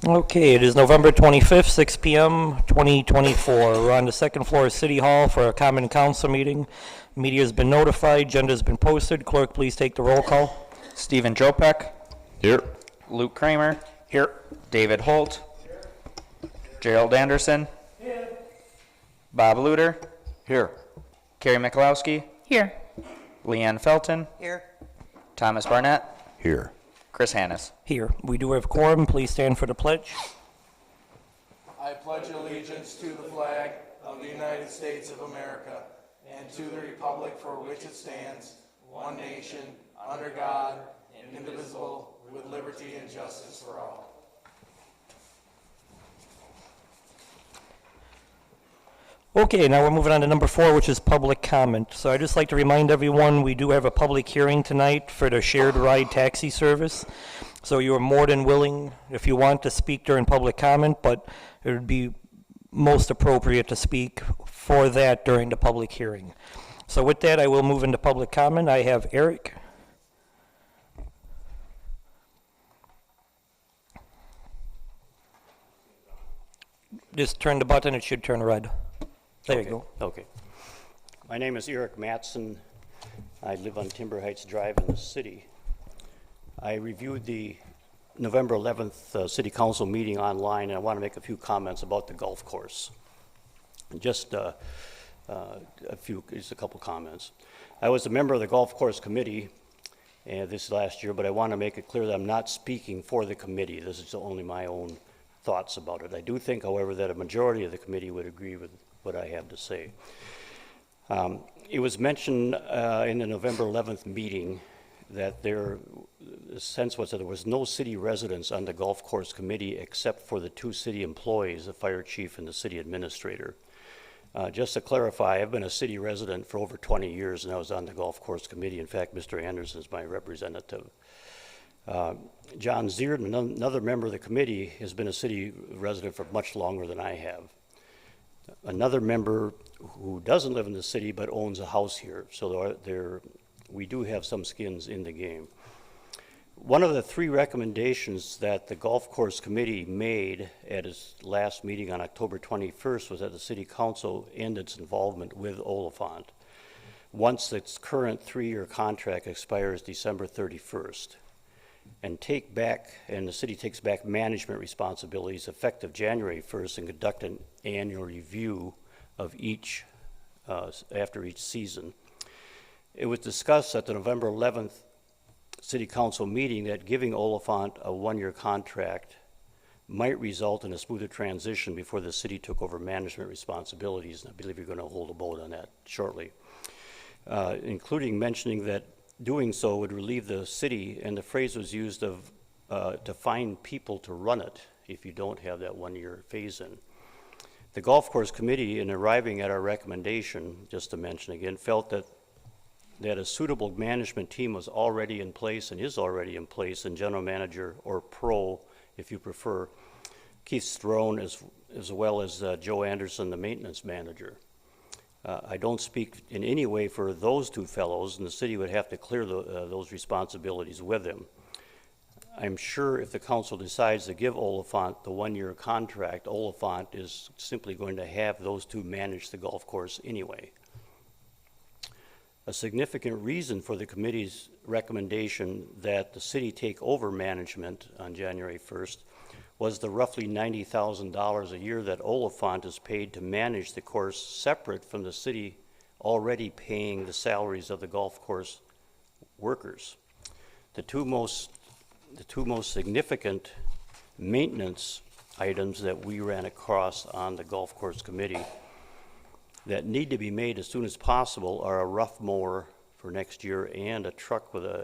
Okay, it is November 25th, 6 p.m., 2024. We're on the second floor of City Hall for a common council meeting. Media has been notified, agenda has been posted. Clerk, please take the roll call. Stephen Jopek. Here. Luke Kramer. Here. David Holt. Here. Gerald Anderson. Here. Bob Luter. Here. Carrie Mikulowski. Here. Leanne Felton. Here. Thomas Barnett. Here. Chris Hannes. Here. We do have quorum. Please stand for the pledge. I pledge allegiance to the flag of the United States of America and to the republic for which it stands, one nation, under God, indivisible, with liberty and justice for all. Okay, now we're moving on to number 4, which is public comment. So I'd just like to remind everyone we do have a public hearing tonight for the shared ride taxi service. So you are more than willing, if you want, to speak during public comment, but it would be most appropriate to speak for that during the public hearing. So with that, I will move into public comment. I have Eric. Just turn the button, it should turn red. There you go. Okay. My name is Eric Matson. I live on Timber Heights Drive in the city. I reviewed the November 11th City Council meeting online, and I want to make a few comments about the golf course. Just a couple comments. I was a member of the golf course committee this last year, but I want to make it clear that I'm not speaking for the committee. This is only my own thoughts about it. I do think, however, that a majority of the committee would agree with what I have to say. It was mentioned in the November 11th meeting that the sense was that there was no city residents on the golf course committee except for the 2 city employees, the fire chief and the city administrator. Just to clarify, I've been a city resident for over 20 years and I was on the golf course committee. In fact, Mr. Anderson is my representative. John Zierden, another member of the committee, has been a city resident for much longer than I have. Another member who doesn't live in the city but owns a house here, so we do have some skins in the game. One of the 3 recommendations that the golf course committee made at its last meeting on October 21st was that the city council end its involvement with Oliphant once its current 3-year contract expires December 31st. And the city takes back management responsibilities effective January 1st and conduct an annual review of each after each season. It was discussed at the November 11th City Council meeting that giving Oliphant a 1-year contract might result in a smoother transition before the city took over management responsibilities, and I believe you're going to hold a vote on that shortly, including mentioning that doing so would relieve the city, and the phrase was used of to find people to run it if you don't have that 1-year phase-in. The golf course committee, in arriving at our recommendation, just to mention again, felt that a suitable management team was already in place and is already in place, and general manager, or pro if you prefer, Keith Strone, as well as Joe Anderson, the maintenance manager. I don't speak in any way for those 2 fellows, and the city would have to clear those responsibilities with them. I'm sure if the council decides to give Oliphant the 1-year contract, Oliphant is simply going to have those 2 manage the golf course anyway. A significant reason for the committee's recommendation that the city take over management on January 1st was the roughly $90,000 a year that Oliphant is paid to manage the course, separate from the city already paying the salaries of the golf course workers. The two most significant maintenance items that we ran across on the golf course committee that need to be made as soon as possible are a rough mower for next year and a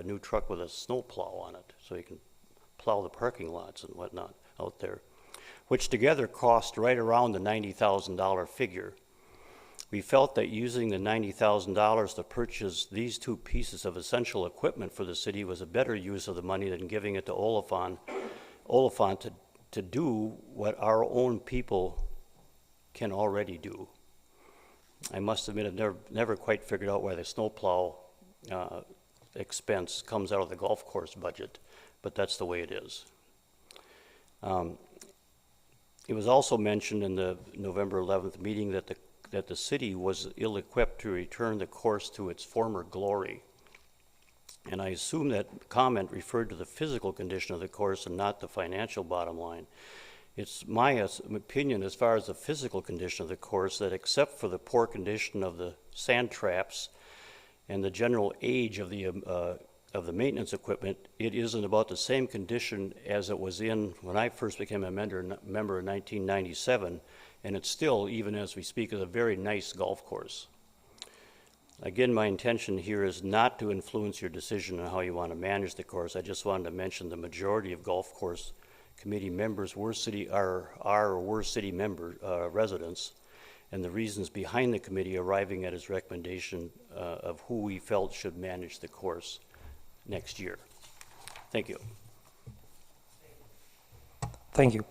new truck with a snow plow on it, so you can plow the parking lots and whatnot out there, which together cost right around the $90,000 figure. We felt that using the $90,000 to purchase these 2 pieces of essential equipment for the city was a better use of the money than giving it to Oliphant to do what our own people can already do. I must admit I've never quite figured out why the snowplow expense comes out of the golf course budget, but that's the way it is. It was also mentioned in the November 11th meeting that the city was ill-equipped to return the course to its former glory. And I assume that comment referred to the physical condition of the course and not the financial bottom line. It's my opinion as far as the physical condition of the course that except for the poor condition of the sand traps and the general age of the maintenance equipment, it is in about the same condition as it was in when I first became a member in 1997, and it's still, even as we speak, is a very nice golf course. Again, my intention here is not to influence your decision on how you want to manage the course. I just wanted to mention the majority of golf course committee members were city residents, and the reasons behind the committee arriving at its recommendation of who we felt should manage the course next year. Thank you. Thank you.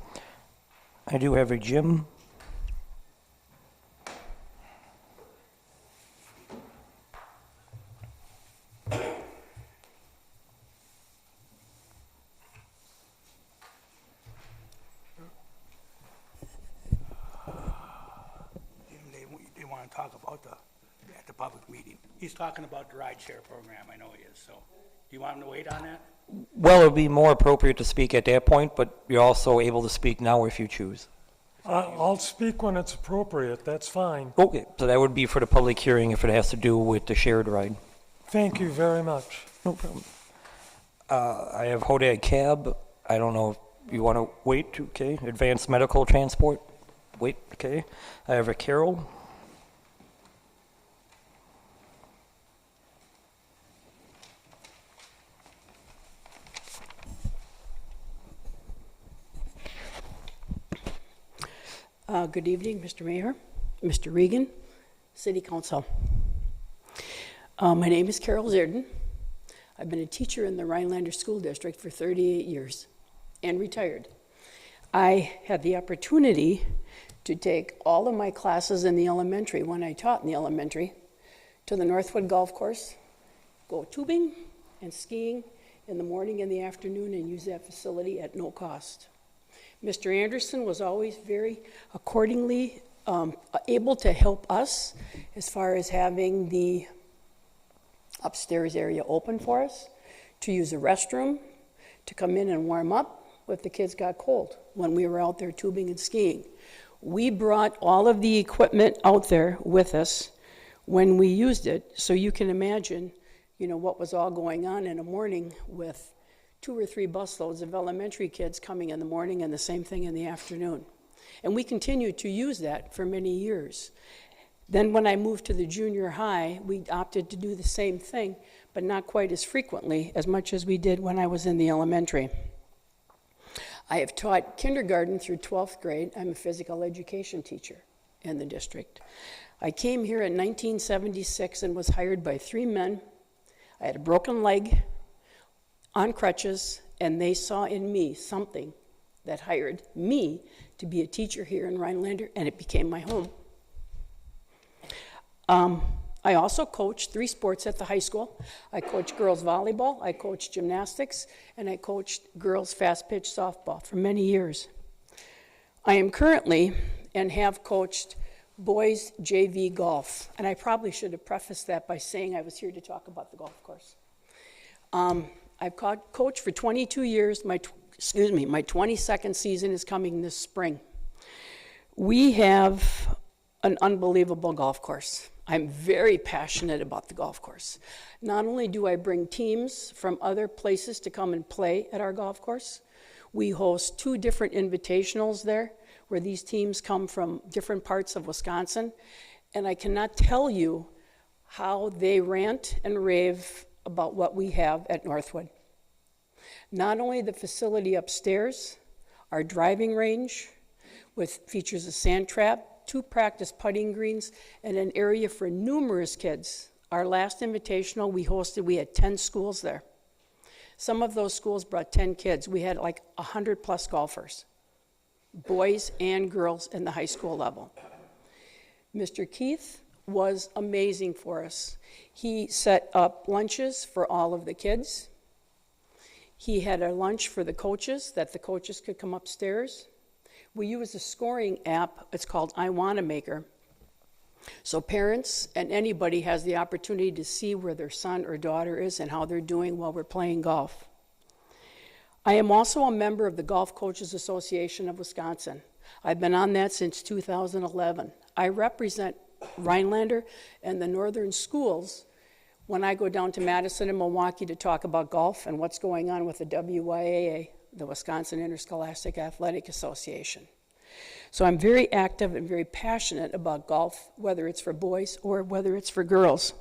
I do have a Jim. They want to talk about at the public meeting. He's talking about the ride share program, I know he is, so. Do you want him to wait on that? Well, it would be more appropriate to speak at that point, but you're also able to speak now if you choose. I'll speak when it's appropriate, that's fine. Okay, so that would be for the public hearing if it has to do with the shared ride. Thank you very much. No problem. I have Hodad Cab. I don't know if you want to wait, okay. Advanced Medical Transport. Wait, okay. I have a Carroll. Good evening, Mr. Mayor, Mr. Regan, City Council. My name is Carol Zierden. I've been a teacher in the Rhinelander School District for 38 years and retired. I had the opportunity to take all of my classes in the elementary, when I taught in the elementary, to the Northwood Golf Course, go tubing and skiing in the morning and the afternoon and use that facility at no cost. Mr. Anderson was always very accordingly able to help us as far as having the upstairs area open for us, to use the restroom, to come in and warm up if the kids got cold when we were out there tubing and skiing. We brought all of the equipment out there with us when we used it, so you can imagine, what was all going on in a morning with 2 or 3 busloads of elementary kids coming in the morning and the same thing in the afternoon. And we continued to use that for many years. Then when I moved to the junior high, we opted to do the same thing, but not quite as frequently as much as we did when I was in the elementary. I have taught kindergarten through 12th grade. I'm a physical education teacher in the district. I came here in 1976 and was hired by 3 men. I had a broken leg, on crutches, and they saw in me something that hired me to be a teacher here in Rhinelander, and it became my home. I also coached 3 sports at the high school. I coached girls volleyball, I coached gymnastics, and I coached girls fast pitch softball for many years. I am currently and have coached boys JV golf, and I probably should have prefaced that by saying I was here to talk about the golf course. I've coached for 22 years. My 22nd season is coming this spring. We have an unbelievable golf course. I'm very passionate about the golf course. Not only do I bring teams from other places to come and play at our golf course, we host 2 different invitationals there where these teams come from different parts of Wisconsin, and I cannot tell you how they rant and rave about what we have at Northwood. Not only the facility upstairs, our driving range with features a sand trap, 2 practice putting greens, and an area for numerous kids. Our last invitational we hosted, we had 10 schools there. Some of those schools brought 10 kids. We had like 100 plus golfers, boys and girls in the high school level. Mr. Keith was amazing for us. He set up lunches for all of the kids. He had a lunch for the coaches, that the coaches could come upstairs. We use a scoring app, it's called I Wanna Maker. So parents and anybody has the opportunity to see where their son or daughter is and how they're doing while we're playing golf. I am also a member of the Golf Coaches Association of Wisconsin. I've been on that since 2011. I represent Rhinelander and the northern schools when I go down to Madison and Milwaukee to talk about golf and what's going on with the WYAA, the Wisconsin Interscholastic Athletic Association. So I'm very active and very passionate about golf, whether it's for boys or whether it's for girls.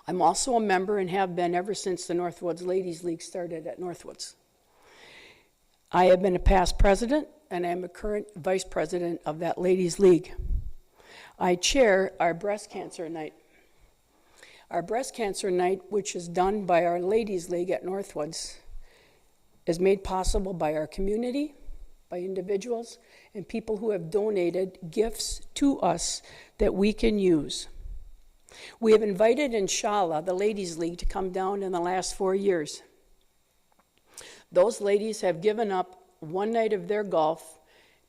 I'm also a member and have been ever since the Northwoods Ladies League started at Northwoods. I have been a past president and I'm a current vice president of that Ladies League. I chair our breast cancer night. Our breast cancer night, which is done by our Ladies League at Northwoods, is made possible by our community, by individuals, and people who have donated gifts to us that we can use. We have invited Inshallah, the Ladies League, to come down in the last 4 years. Those ladies have given up one night of their golf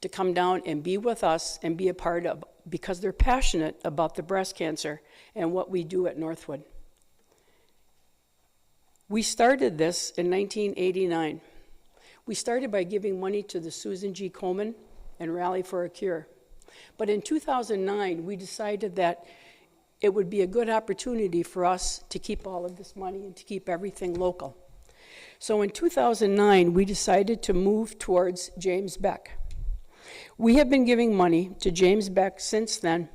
to come down and be with us and be a part of, because they're passionate about the breast cancer and what we do at Northwood. We started this in 1989. We started by giving money to the Susan G. Komen and Rally for a Cure. But in 2009, we decided that it would be a good opportunity for us to keep all of this money and to keep everything local. So in 2009, we decided to move towards James Beck. We have been giving money to James Beck since then,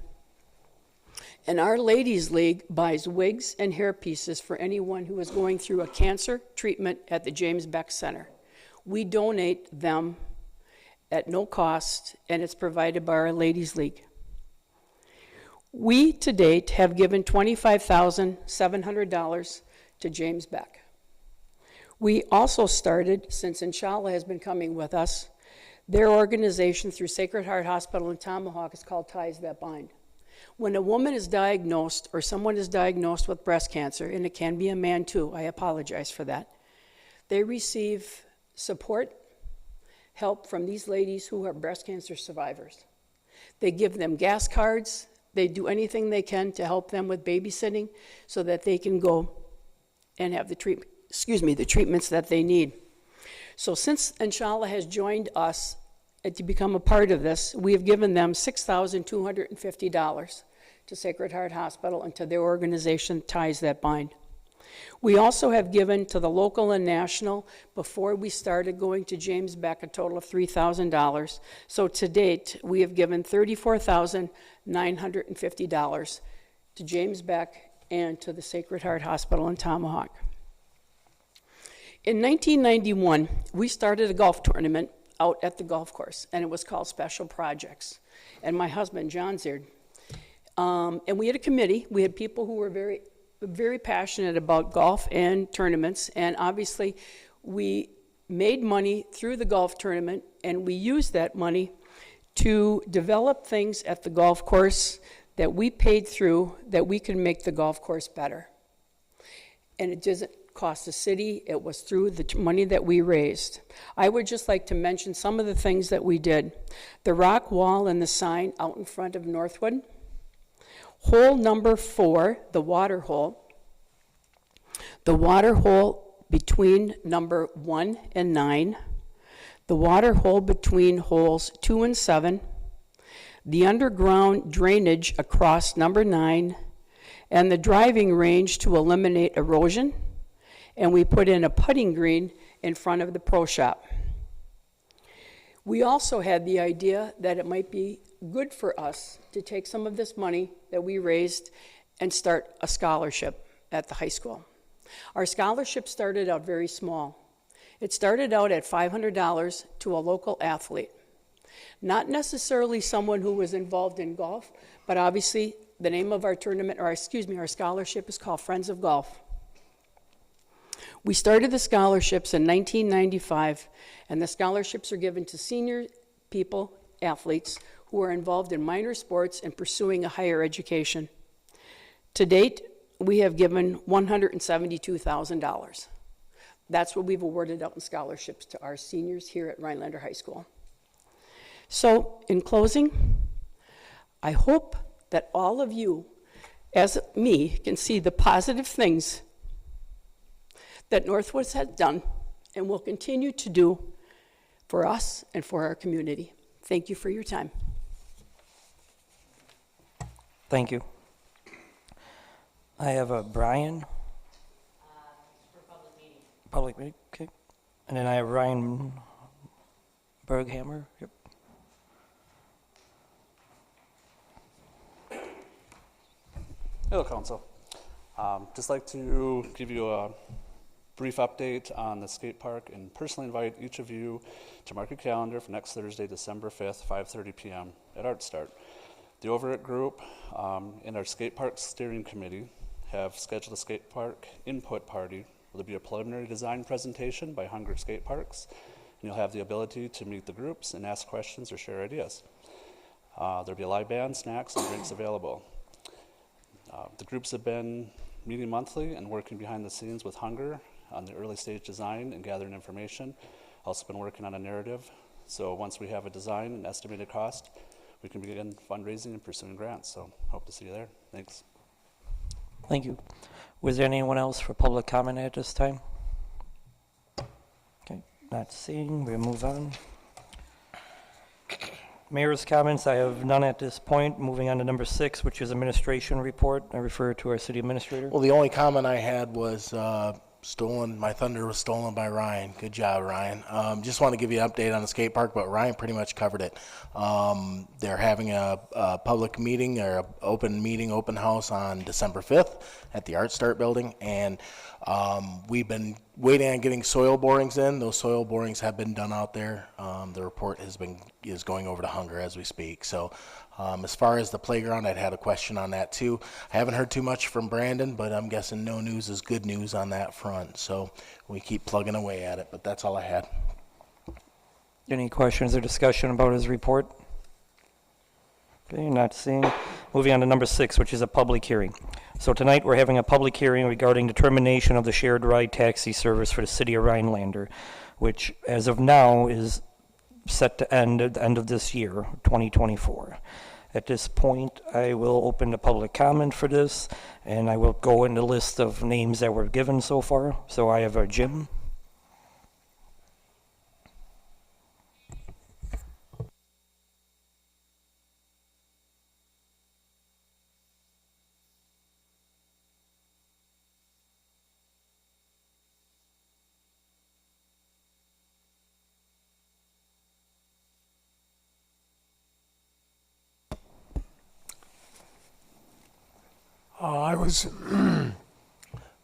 and our Ladies League buys wigs and hair pieces for anyone who is going through a cancer treatment at the James Beck Center. We donate them at no cost, and it's provided by our Ladies League. We, to date, have given $25,700 to James Beck. We also started, since Inshallah has been coming with us, their organization through Sacred Heart Hospital in Tomahawk is called Ties That Bind. When a woman is diagnosed or someone is diagnosed with breast cancer, and it can be a man too, I apologize for that, they receive support, help from these ladies who are breast cancer survivors. They give them gas cards. They do anything they can to help them with babysitting so that they can go and have the treatments that they need. So since Inshallah has joined us to become a part of this, we have given them $6,250 to Sacred Heart Hospital and to their organization, Ties That Bind. We also have given to the local and national, before we started going to James Beck, a total of $3,000. So to date, we have given $34,950 to James Beck and to the Sacred Heart Hospital in Tomahawk. In 1991, we started a golf tournament out at the golf course, and it was called Special Projects. And my husband, John Zierd, and we had a committee. We had people who were very passionate about golf and tournaments, and obviously we made money through the golf tournament, and we used that money to develop things at the golf course that we paid through that we could make the golf course better. And it doesn't cost the city, it was through the money that we raised. I would just like to mention some of the things that we did. The rock wall and the sign out in front of Northwood. Hole number 4, the water hole. The water hole between number 1 and 9. The water hole between holes 2 and 7. The underground drainage across number 9. And the driving range to eliminate erosion. And we put in a putting green in front of the pro shop. We also had the idea that it might be good for us to take some of this money that we raised and start a scholarship at the high school. Our scholarship started out very small. It started out at $500 to a local athlete. Not necessarily someone who was involved in golf, but obviously the name of our tournament, or our scholarship is called Friends of Golf. We started the scholarships in 1995, and the scholarships are given to senior people, athletes, who are involved in minor sports and pursuing a higher education. To date, we have given $172,000. That's what we've awarded out in scholarships to our seniors here at Rhinelander High School. So, in closing, I hope that all of you, as me, can see the positive things that Northwoods has done and will continue to do for us and for our community. Thank you for your time. Thank you. I have a Brian. For public meeting, okay. And then I have Ryan Berghammer. Yep. Hello, Council. Just like to give you a brief update on the skate park and personally invite each of you to mark your calendar for next Thursday, December 5th, 5:30 p.m. at Art Start. The Overett Group and our skate park steering committee have scheduled a skate park input party. There'll be a preliminary design presentation by Hunger Skate Parks, and you'll have the ability to meet the groups and ask questions or share ideas. There'll be a live band, snacks, and drinks available. The groups have been meeting monthly and working behind the scenes with Hunger on the early stage design and gathering information. Also been working on a narrative. So once we have a design and estimated cost, we can begin fundraising and pursuing grants. So hope to see you there. Thanks. Thank you. Was there anyone else for public comment at this time? Okay, not seeing. We'll move on. Mayor's comments, I have none at this point. Moving on to number 6, which is administration report. I refer to our city administrator. Well, the only comment I had was my thunder was stolen by Ryan. Good job, Ryan. Just want to give you an update on the skate park, but Ryan pretty much covered it. They're having a public meeting or open house on December 5th at the Art Start building, and we've been waiting on getting soil borings in. Those soil borings have been done out there. The report is going over to Hunger as we speak. So as far as the playground, I'd had a question on that too. I haven't heard too much from Brandon, but I'm guessing no news is good news on that front. So we keep plugging away at it, but that's all I had. Any questions or discussion about his report? Okay, not seeing. Moving on to number 6, which is a public hearing. So tonight we're having a public hearing regarding determination of the shared ride taxi service for the city of Rhinelander, which as of now is set to end at the end of this year, 2024. At this point, I will open the public comment for this, and I will go in the list of names that were given so far. So I have Jim.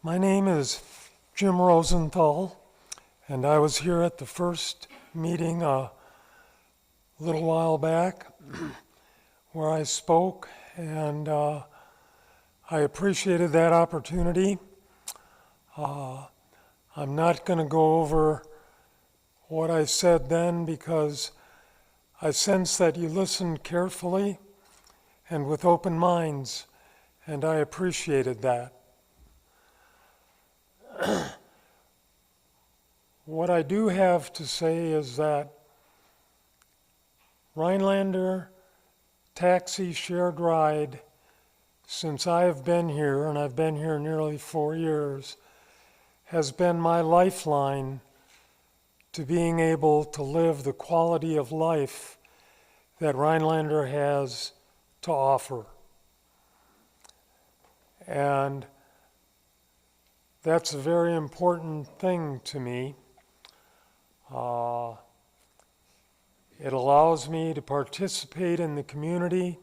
My name is Jim Rosenthal, and I was here at the first meeting a little while back where I spoke, and I appreciated that opportunity. I'm not going to go over what I said then because I sense that you listened carefully and with open minds, and I appreciated that. What I do have to say is that Rhinelander Taxi Shared Ride, since I have been here, and I've been here nearly 4 years, has been my lifeline to being able to live the quality of life that Rhinelander has to offer. And that's a very important thing to me. It allows me to participate in the community.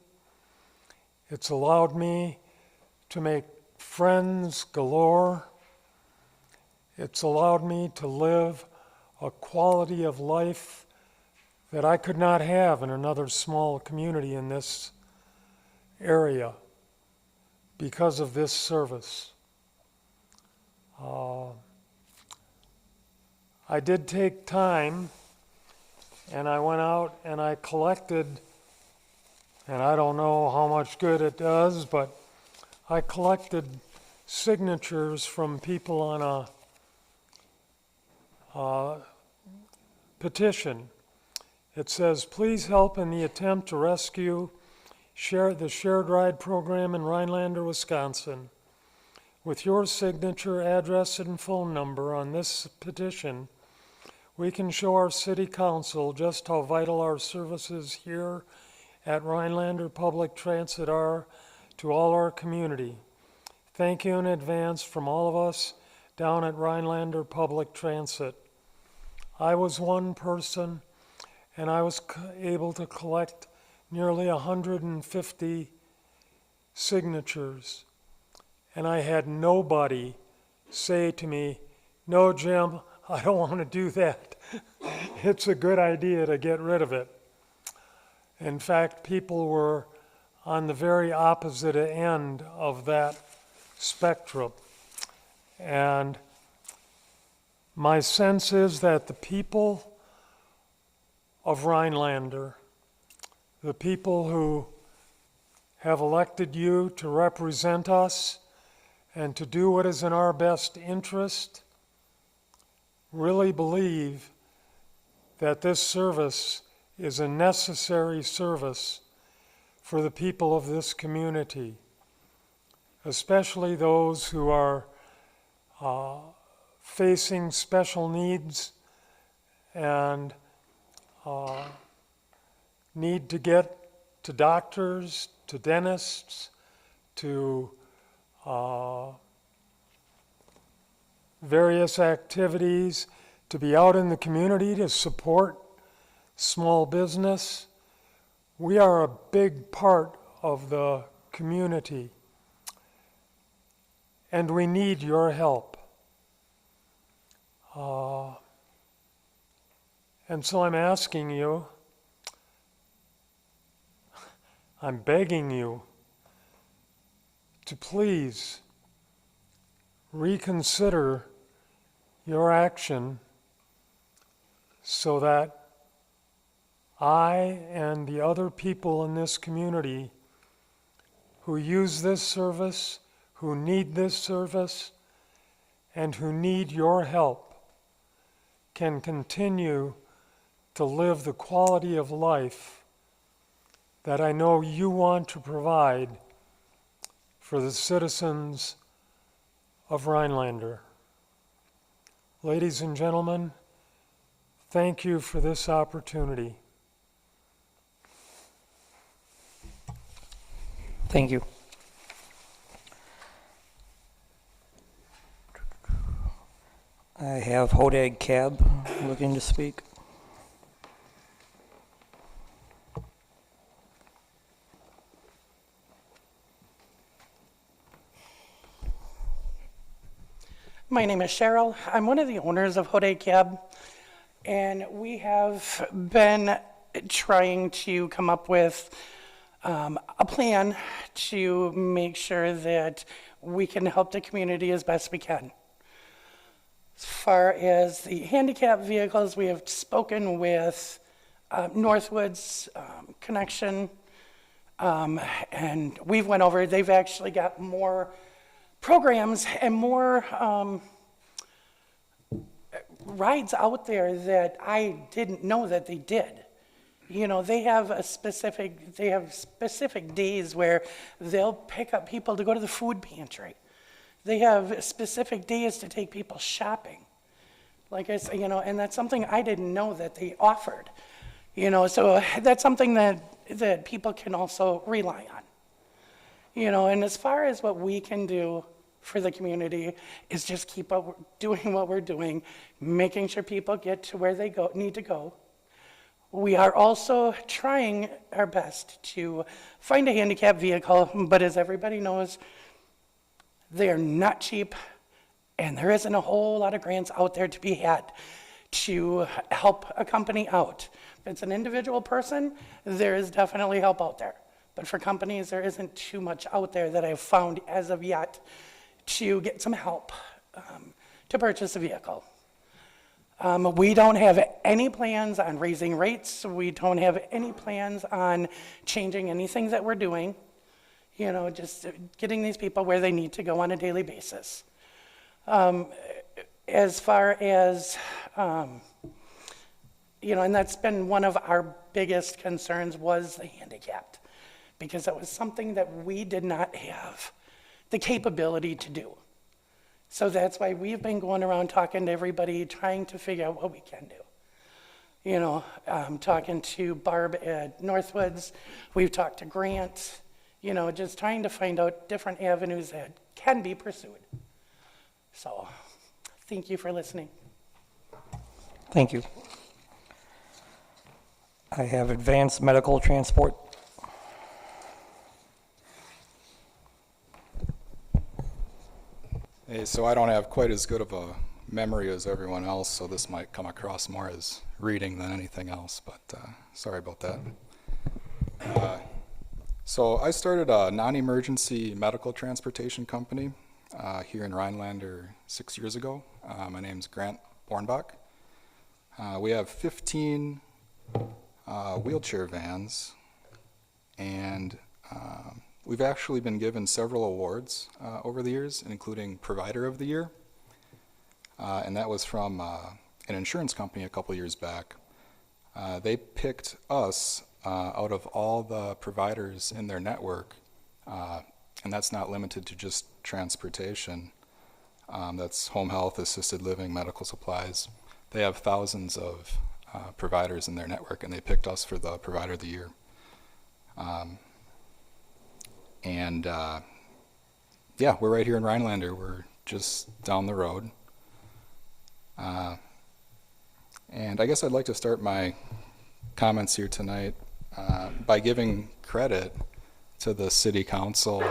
It's allowed me to make friends galore. It's allowed me to live a quality of life that I could not have in another small community in this area because of this service. I did take time, and I went out and I collected, and I don't know how much good it does, but I collected signatures from people on a petition. It says, please help in the attempt to rescue the Shared Ride program in Rhinelander, Wisconsin. With your signature, address, and phone number on this petition, we can show our city council just how vital our services here at Rhinelander Public Transit are to all our community. Thank you in advance from all of us down at Rhinelander Public Transit. I was one person, and I was able to collect nearly 150 signatures. And I had nobody say to me, no, Jim, I don't want to do that. It's a good idea to get rid of it. In fact, people were on the very opposite end of that spectrum. And my sense is that the people of Rhinelander, the people who have elected you to represent us and to do what is in our best interest, really believe that this service is a necessary service for the people of this community, especially those who are facing special needs and need to get to doctors, to dentists, to various activities, to be out in the community to support small business. We are a big part of the community, and we need your help. And so I'm asking you, I'm begging you to please reconsider your action so that I and the other people in this community who use this service, who need this service, and who need your help can continue to live the quality of life that I know you want to provide for the citizens of Rhinelander. Ladies and gentlemen, thank you for this opportunity. Thank you. I have Hodag Cab looking to speak. My name is Cheryl. I'm one of the owners of Hodag Cab, and we have been trying to come up with a plan to make sure that we can help the community as best we can. As far as the handicap vehicles, we have spoken with Northwoods Connection, and we've went over, they've actually got more programs and more rides out there that I didn't know that they did. You know, they have specific days where they'll pick up people to go to the food pantry. They have specific days to take people shopping. Like I said, you know, and that's something I didn't know that they offered. You know, so that's something that people can also rely on. You know, and as far as what we can do for the community is just keep doing what we're doing, making sure people get to where they need to go. We are also trying our best to find a handicap vehicle, but as everybody knows, they are not cheap, and there isn't a whole lot of grants out there to be had to help a company out. If it's an individual person, there is definitely help out there. But for companies, there isn't too much out there that I've found as of yet to get some help to purchase a vehicle. We don't have any plans on raising rates. We don't have any plans on changing anything that we're doing. You know, just getting these people where they need to go on a daily basis. As far as and that's been one of our biggest concerns was the handicapped, because that was something that we did not have the capability to do. So that's why we've been going around talking to everybody, trying to figure out what we can do. Talking to Barb at Northwoods, we've talked to Grant, just trying to find out different avenues that can be pursued. So, thank you for listening. Thank you. I have advanced medical transport. Hey, so I don't have quite as good of a memory as everyone else, so this might come across more as reading than anything else, but sorry about that. So I started a non-emergency medical transportation company here in Rhinelander 6 years ago. My name's Grant Bornbach. We have 15 wheelchair vans, and we've actually been given several awards over the years, including Provider of the Year, and that was from an insurance company a couple years back. They picked us out of all the providers in their network, and that's not limited to just transportation. That's home health, assisted living, medical supplies. They have thousands of providers in their network, and they picked us for the Provider of the Year. Yeah, we're right here in Rhinelander. We're just down the road. And I guess I'd like to start my comments here tonight by giving credit to the City Council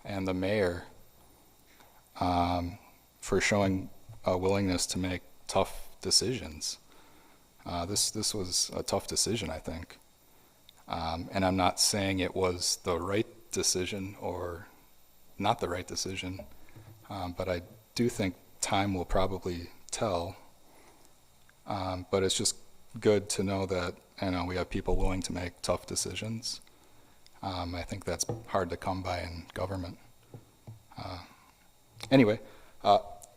and the Mayor for showing a willingness to make tough decisions. This was a tough decision, I think. And I'm not saying it was the right decision or not the right decision, but I do think time will probably tell. But it's just good to know that we have people willing to make tough decisions. I think that's hard to come by in government. Anyway,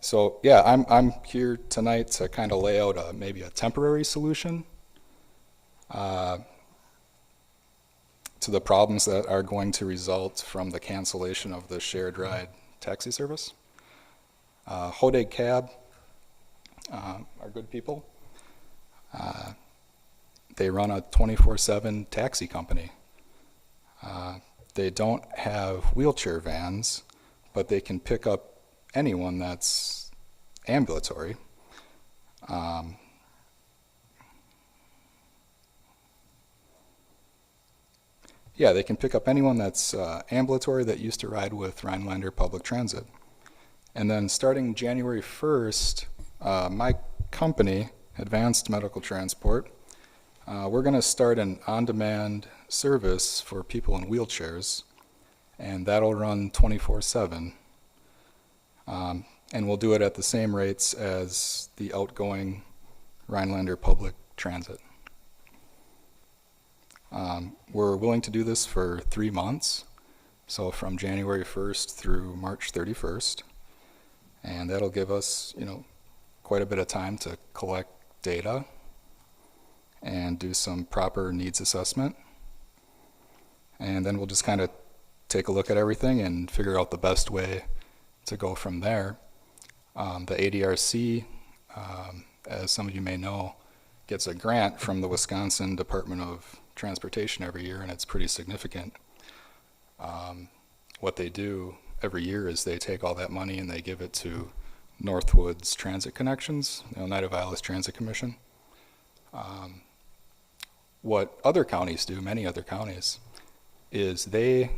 so yeah, I'm here tonight to kind of lay out maybe a temporary solution to the problems that are going to result from the cancellation of the shared ride taxi service. Hodag Cab are good people. They run a 24/7 taxi company. They don't have wheelchair vans, but they can pick up anyone that's ambulatory. Yeah, they can pick up anyone that's ambulatory that used to ride with Rhinelander Public Transit. And then starting January 1st, my company, Advanced Medical Transport, we're going to start an on-demand service for people in wheelchairs, and that'll run 24/7. And we'll do it at the same rates as the outgoing Rhinelander Public Transit. We're willing to do this for 3 months, so from January 1st through March 31st, and that'll give us, quite a bit of time to collect data and do some proper needs assessment, and then we'll just kind of take a look at everything and figure out the best way to go from there. The ADRC, as some of you may know, gets a grant from the Wisconsin Department of Transportation every year, and it's pretty significant. What they do every year is they take all that money and they give it to Northwoods Transit Connections, the Oneida Valley Transit Commission. What other counties do, many other counties, is they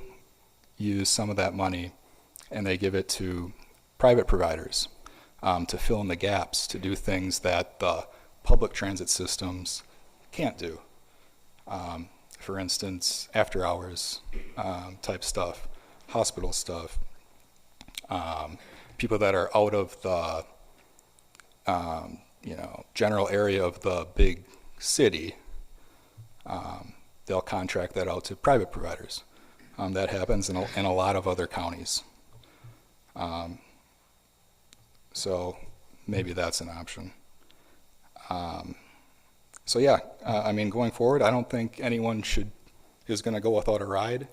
use some of that money and they give it to private providers to fill in the gaps, to do things that the public transit systems can't do. For instance, after hours type stuff, hospital stuff, people that are out of the general area of the big city, they'll contract that out to private providers. That happens in a lot of other counties. So maybe that's an option. So yeah, I mean, going forward, I don't think anyone is going to go without a ride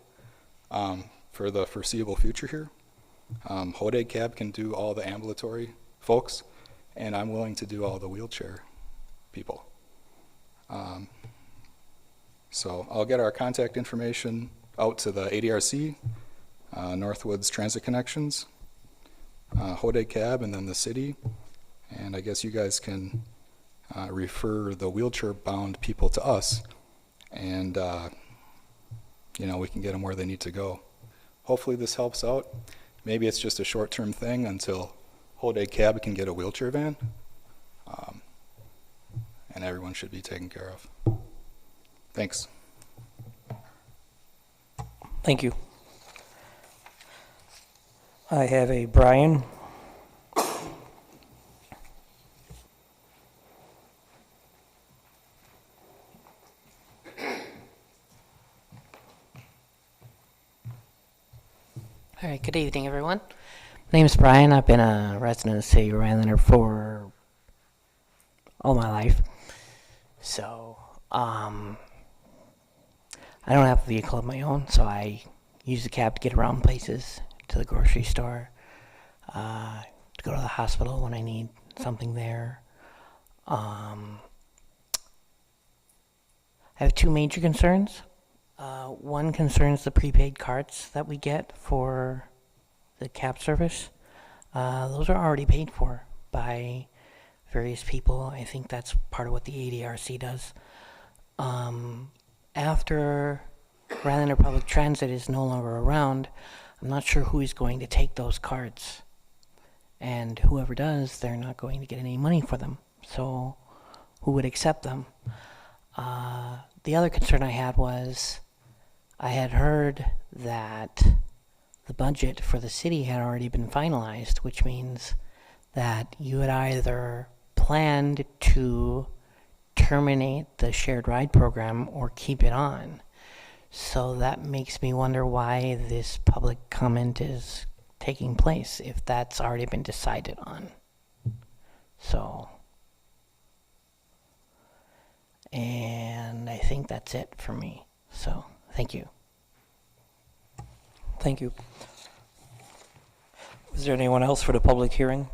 for the foreseeable future here. Hode Cab can do all the ambulatory folks, and I'm willing to do all the wheelchair people. So I'll get our contact information out to the ADRC, Northwoods Transit Connections, Hode Cab, and then the city. And I guess you guys can refer the wheelchair-bound people to us, and we can get them where they need to go. Hopefully this helps out. Maybe it's just a short-term thing until Hode Cab can get a wheelchair van, and everyone should be taken care of. Thanks. Thank you. I have a Brian. All right, good evening, everyone. My name is Brian. I've been a resident of the city of Rhinelander for all my life. So, I don't have a vehicle of my own, so I use the cab to get around places, to the grocery store, to go to the hospital when I need something there. I have two major concerns. One concerns the prepaid cards that we get for the cab service. Those are already paid for by various people. I think that's part of what the ADRC does. After Rhinelander Public Transit is no longer around, I'm not sure who is going to take those cards. And whoever does, they're not going to get any money for them. So who would accept them? The other concern I had was I had heard that the budget for the city had already been finalized, which means that you had either planned to terminate the shared ride program or keep it on. So that makes me wonder why this public comment is taking place if that's already been decided on. So, and I think that's it for me. So, thank you. Thank you. Is there anyone else for the public hearing?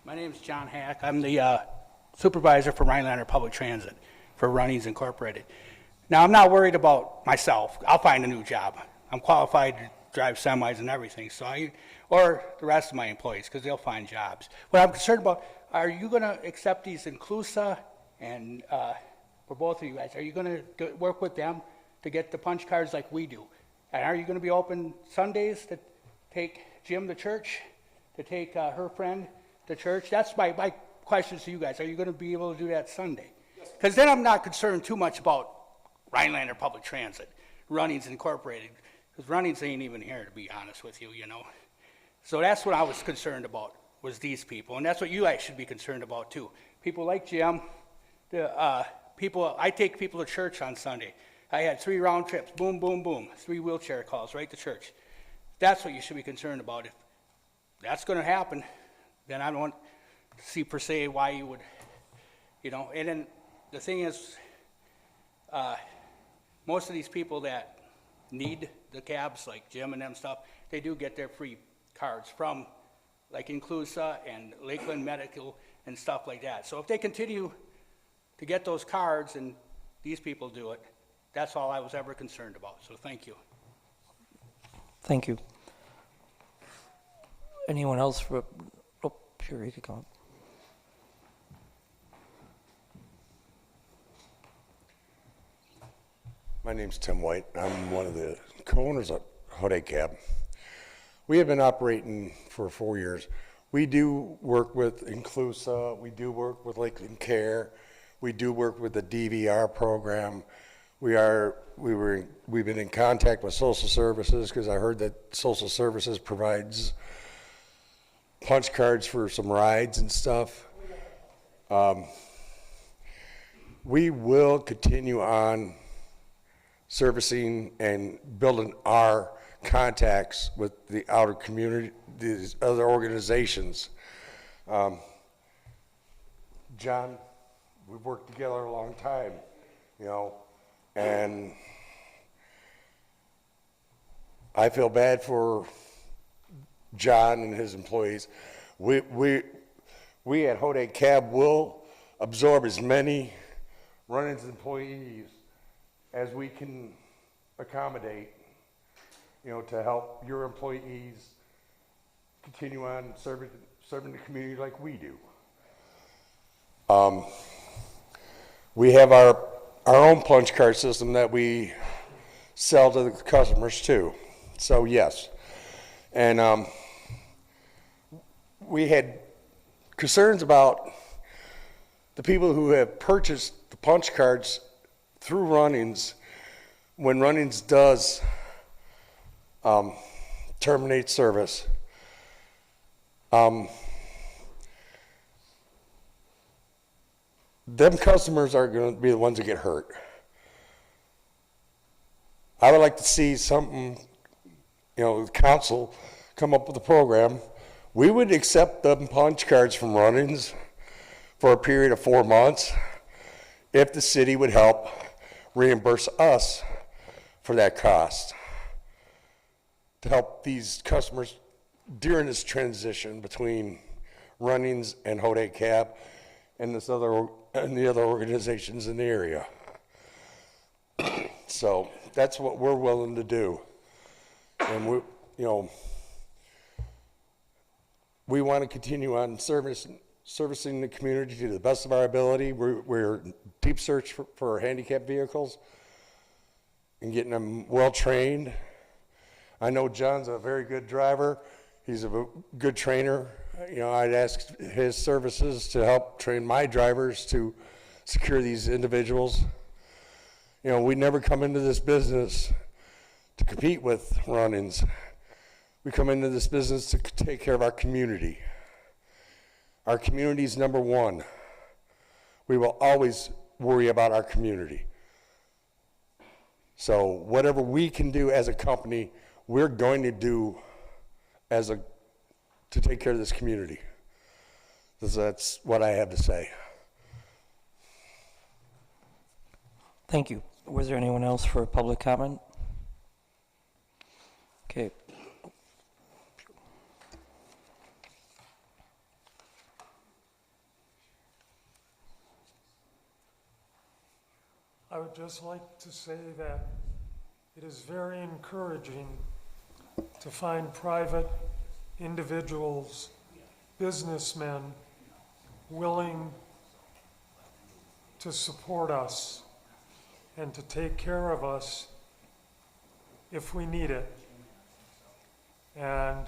My name's John Hack. I'm the supervisor for Rhinelander Public Transit for Runnings Incorporated. Now, I'm not worried about myself. I'll find a new job. I'm qualified to drive semis and everything, or the rest of my employees, because they'll find jobs. What I'm concerned about, are you going to accept these inclusa and for both of you guys? Are you going to work with them to get the punch cards like we do? And are you going to be open Sundays to take Jim to church, to take her friend to church? That's my question to you guys. Are you going to be able to do that Sunday? Because then I'm not concerned too much about Rhinelander Public Transit, Runnings Incorporated, because Runnings ain't even here, to be honest with you, So that's what I was concerned about, was these people. And that's what you guys should be concerned about, too. People like Jim, I take people to church on Sunday. I had 3 round trips, boom, boom, boom, 3 wheelchair calls right to church. That's what you should be concerned about. If that's going to happen, then I don't want to see per se why you would, And then the thing is, most of these people that need the cabs, like Jim and them stuff, they do get their free cards from, like Inclusa and Lakeland Medical and stuff like that. So if they continue to get those cards and these people do it, that's all I was ever concerned about. So thank you. Thank you. Anyone else for, sure, you could come up. My name's Tim White. I'm one of the co-owners of Hode Cab. We have been operating for 4 years. We do work with Inclusa. We do work with Lakeland Care. We do work with the DVR program. We've been in contact with social services because I heard that social services provides punch cards for some rides and stuff. We will continue on servicing and building our contacts with the outer community, these other organizations. John, we've worked together a long time, you know, and I feel bad for John and his employees. We at Hode Cab will absorb as many run-ins employees as we can accommodate, you know, to help your employees continue on serving the community like we do. We have our own punch card system that we sell to the customers too. So yes, and we had concerns about the people who have purchased the punch cards through Runnings when Runnings does terminate service. Them customers are going to be the ones that get hurt. I would like to see something, you know, the council come up with a program. We would accept them punch cards from Runnings for a period of 4 months if the city would help reimburse us for that cost to help these customers during this transition between Runnings and Hode Cab and the other organizations in the area. So that's what we're willing to do. And we, you know, we want to continue on servicing the community to the best of our ability. We're deep search for handicapped vehicles and getting them well trained. I know John's a very good driver. He's a good trainer. You know, I'd ask his services to help train my drivers to secure these individuals. You know, we never come into this business to compete with Runnings. We come into this business to take care of our community. Our community is number one. We will always worry about our community. So whatever we can do as a company, we're going to do to take care of this community. That's what I have to say. Thank you. Was there anyone else for public comment? Okay. I would just like to say that it is very encouraging to find private individuals, businessmen, willing to support us and to take care of us if we need it. And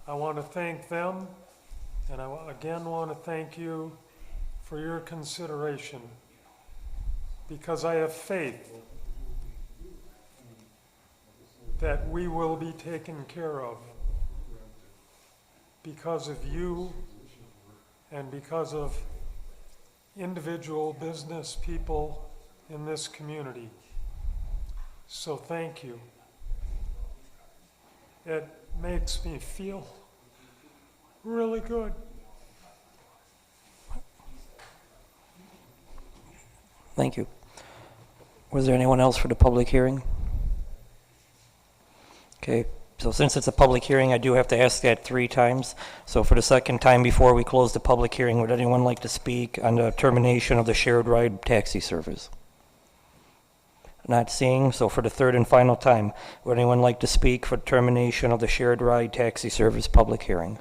I want to thank them, and I again want to thank you for your consideration, because I have faith that we will be taken care of because of you and because of individual business people in this community. So thank you. It makes me feel really good. Thank you. Was there anyone else for the public hearing? Okay, so since it's a public hearing, I do have to ask that 3 times. So for the second time before we close the public hearing, would anyone like to speak on the termination of the shared ride taxi service? Not seeing, so for the third and final time, would anyone like to speak for termination of the shared ride taxi service public hearing?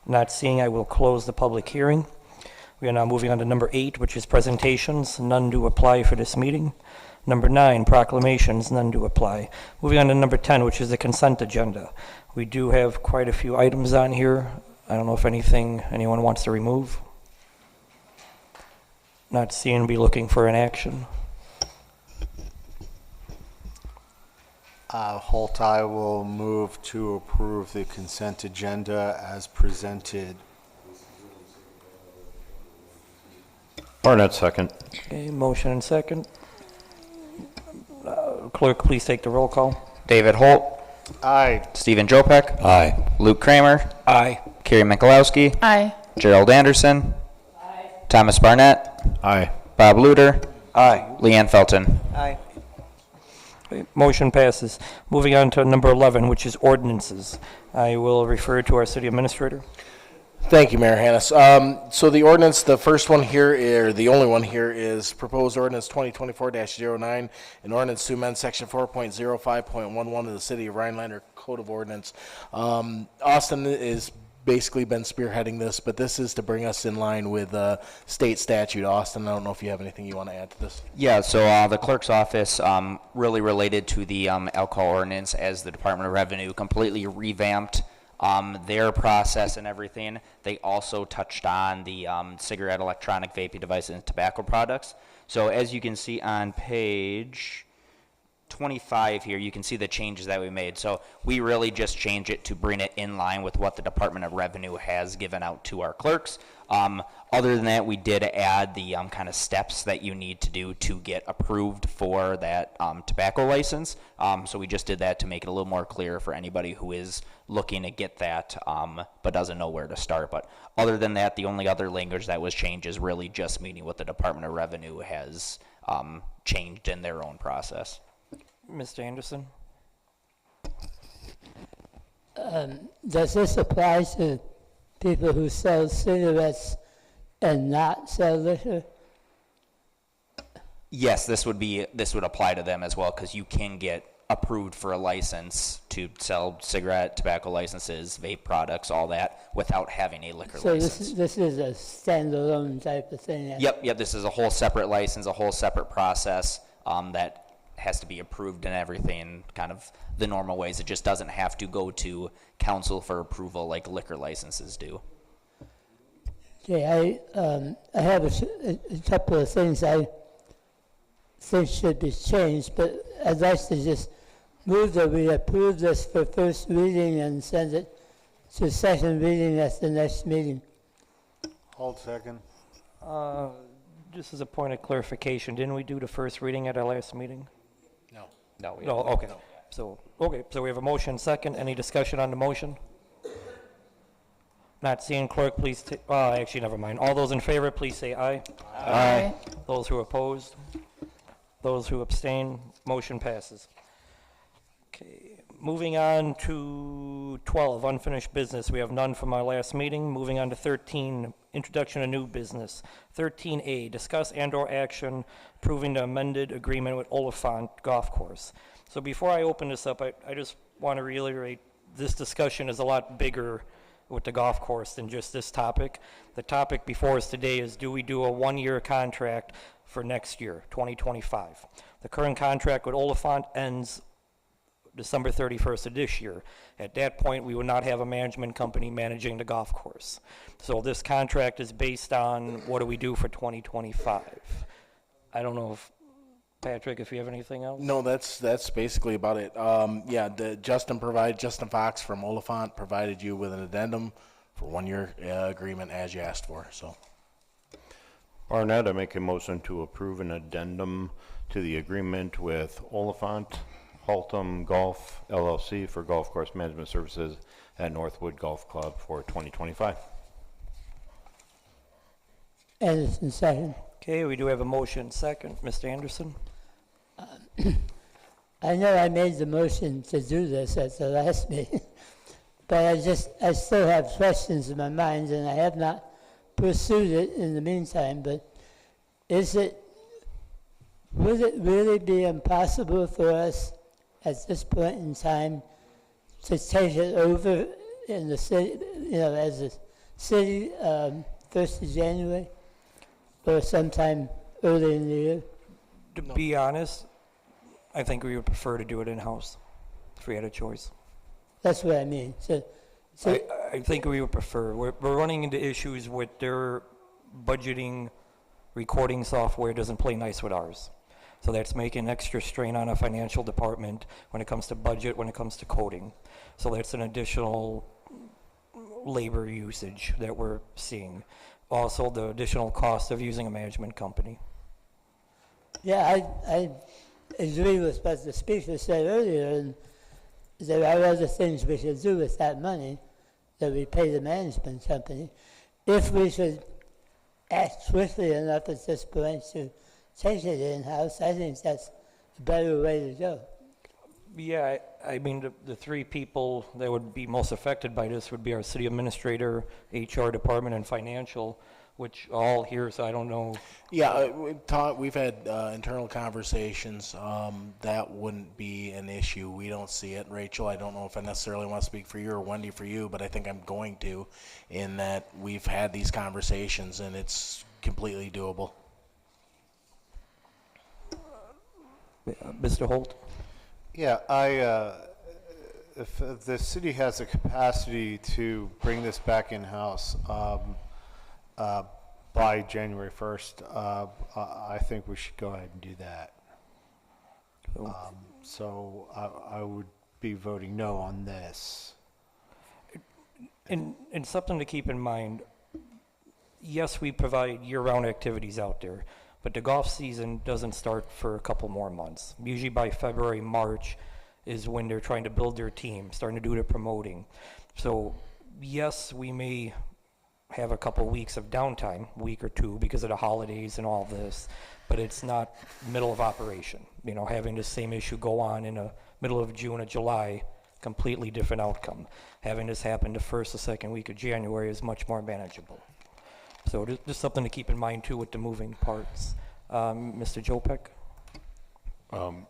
Not seeing, I will close the public hearing. We are now moving on to number 8, which is presentations. None do apply for this meeting. Number 9, proclamations. None do apply. Moving on to number 10, which is the consent agenda. We do have quite a few items on here. I don't know if anyone wants to remove. Not seeing, be looking for an action. Holt, I will move to approve the consent agenda as presented. Barnett, second. Okay, motion and second. Clerk, please take the roll call. David Holt, Aye. Stephen Jopek. Aye. Luke Kramer. Aye. Carrie Mikulowski. Aye. Gerald Anderson. Thomas Barnett. Aye. Bob Luder. Aye. Leanne Felton. Aye. Motion passes. Moving on to number 11, which is ordinances. I will refer to our city administrator. Thank you, Mayor Hannes. So the ordinance, the first one here, or the only one here, is proposed ordinance 2024-09, an ordinance to amend section 4.05.11 of the City of Rhinelander Code of Ordinance. Austin is basically been spearheading this, but this is to bring us in line with state statute. Austin, I don't know if you have anything you want to add to this. Yeah, so the clerk's office really related to the alcohol ordinance as the Department of Revenue completely revamped their process and everything. They also touched on the cigarette, electronic vaping devices, and tobacco products. So as you can see on page 25 here, you can see the changes that we made. So we really just changed it to bring it in line with what the Department of Revenue has given out to our clerks. Other than that, we did add the kind of steps that you need to do to get approved for that tobacco license. So we just did that to make it a little more clear for anybody who is looking to get that but doesn't know where to start. But other than that, the only other language that was changed is really just meeting what the Department of Revenue has changed in their own process. Mr. Anderson? Does this apply to people who sell cigarettes and not sell liquor? Yes, this would apply to them as well, because you can get approved for a license to sell cigarette, tobacco licenses, vape products, all that, without having a liquor license. So this is a standalone type of thing? Yep, this is a whole separate license, a whole separate process that has to be approved and everything, kind of the normal ways. It just doesn't have to go to council for approval like liquor licenses do. Okay, I have a couple of things I think should be changed, but I'd like to just move that we approve this for first reading and send it to second reading at the next meeting. Hold second. Just as a point of clarification, didn't we do the first reading at our last meeting? No. Okay. So we have a motion second. Any discussion on the motion? Not seeing, clerk, please actually, never mind. All those in favor, please say aye. Aye. Those who opposed? Those who abstain? Motion passes. Okay, moving on to 12, unfinished business. We have none from our last meeting. Moving on to 13, introduction of new business. 13A, discuss and/or action approving the amended agreement with Oliphant Golf Course. So before I open this up, I just want to reiterate, this discussion is a lot bigger with the golf course than just this topic. The topic before us today is, do we do a one-year contract for next year, 2025? The current contract with Oliphant ends December 31st of this year. At that point, we would not have a management company managing the golf course. So this contract is based on what do we do for 2025. I don't know if, Patrick, if you have anything else? No, that's basically about it. Justin Fox from Oliphant provided you with an addendum for 1 year agreement as you asked for. So, Barnett, I make a motion to approve an addendum to the agreement with Oliphant Haltom Golf LLC for golf course management services at Northwood Golf Club for 2025. Anderson, second. Okay, we do have a motion second. Mr. Anderson? I know I made the motion to do this at the last meeting, but I still have questions in my mind, and I have not pursued it in the meantime. But would it really be impossible for us at this point in time to take it over in the city, as a city, 1st of January, or sometime early in the year? To be honest, I think we would prefer to do it in-house if we had a choice. That's what I mean. So I think we would prefer. We're running into issues with their budgeting, recording software doesn't play nice with ours. So that's making extra strain on our financial department when it comes to budget, when it comes to coding. So that's an additional labor usage that we're seeing. Also, the additional cost of using a management company. Yeah, I agree with what the speaker said earlier, and there are other things we should do with that money that we pay the management company. If we should act swiftly enough at this point to take it in-house, I think that's a better way to go. Yeah, I mean, the three people that would be most affected by this would be our city administrator, HR department, and financial, which are all here, so I don't know. Yeah, we've had internal conversations. That wouldn't be an issue. We don't see it. Rachel, I don't know if I necessarily want to speak for you or Wendy for you, but I think I'm going to, in that we've had these conversations and it's completely doable. Mr. Holt? Yeah, if the city has the capacity to bring this back in-house by January 1st, I think we should go ahead and do that. So I would be voting no on this. And something to keep in mind, yes, we provide year-round activities out there, but the golf season doesn't start for a couple more months. Usually by February, March is when they're trying to build their team, starting to do the promoting. So yes, we may have a couple weeks of downtime, week or two, because of the holidays and all this, but it's not middle of operation. You know, having the same issue go on in the middle of June or July, completely different outcome. Having this happen the first or second week of January is much more manageable. So just something to keep in mind too with the moving parts. Mr. Jopek?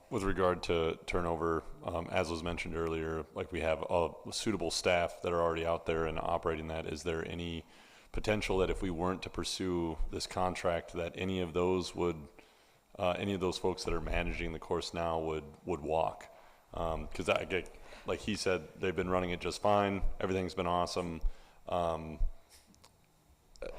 With regard to turnover, as was mentioned earlier, like we have suitable staff that are already out there and operating that. Is there any potential that if we weren't to pursue this contract, that any of those folks that are managing the course now would walk? Because I get, like he said, they've been running it just fine. Everything's been awesome.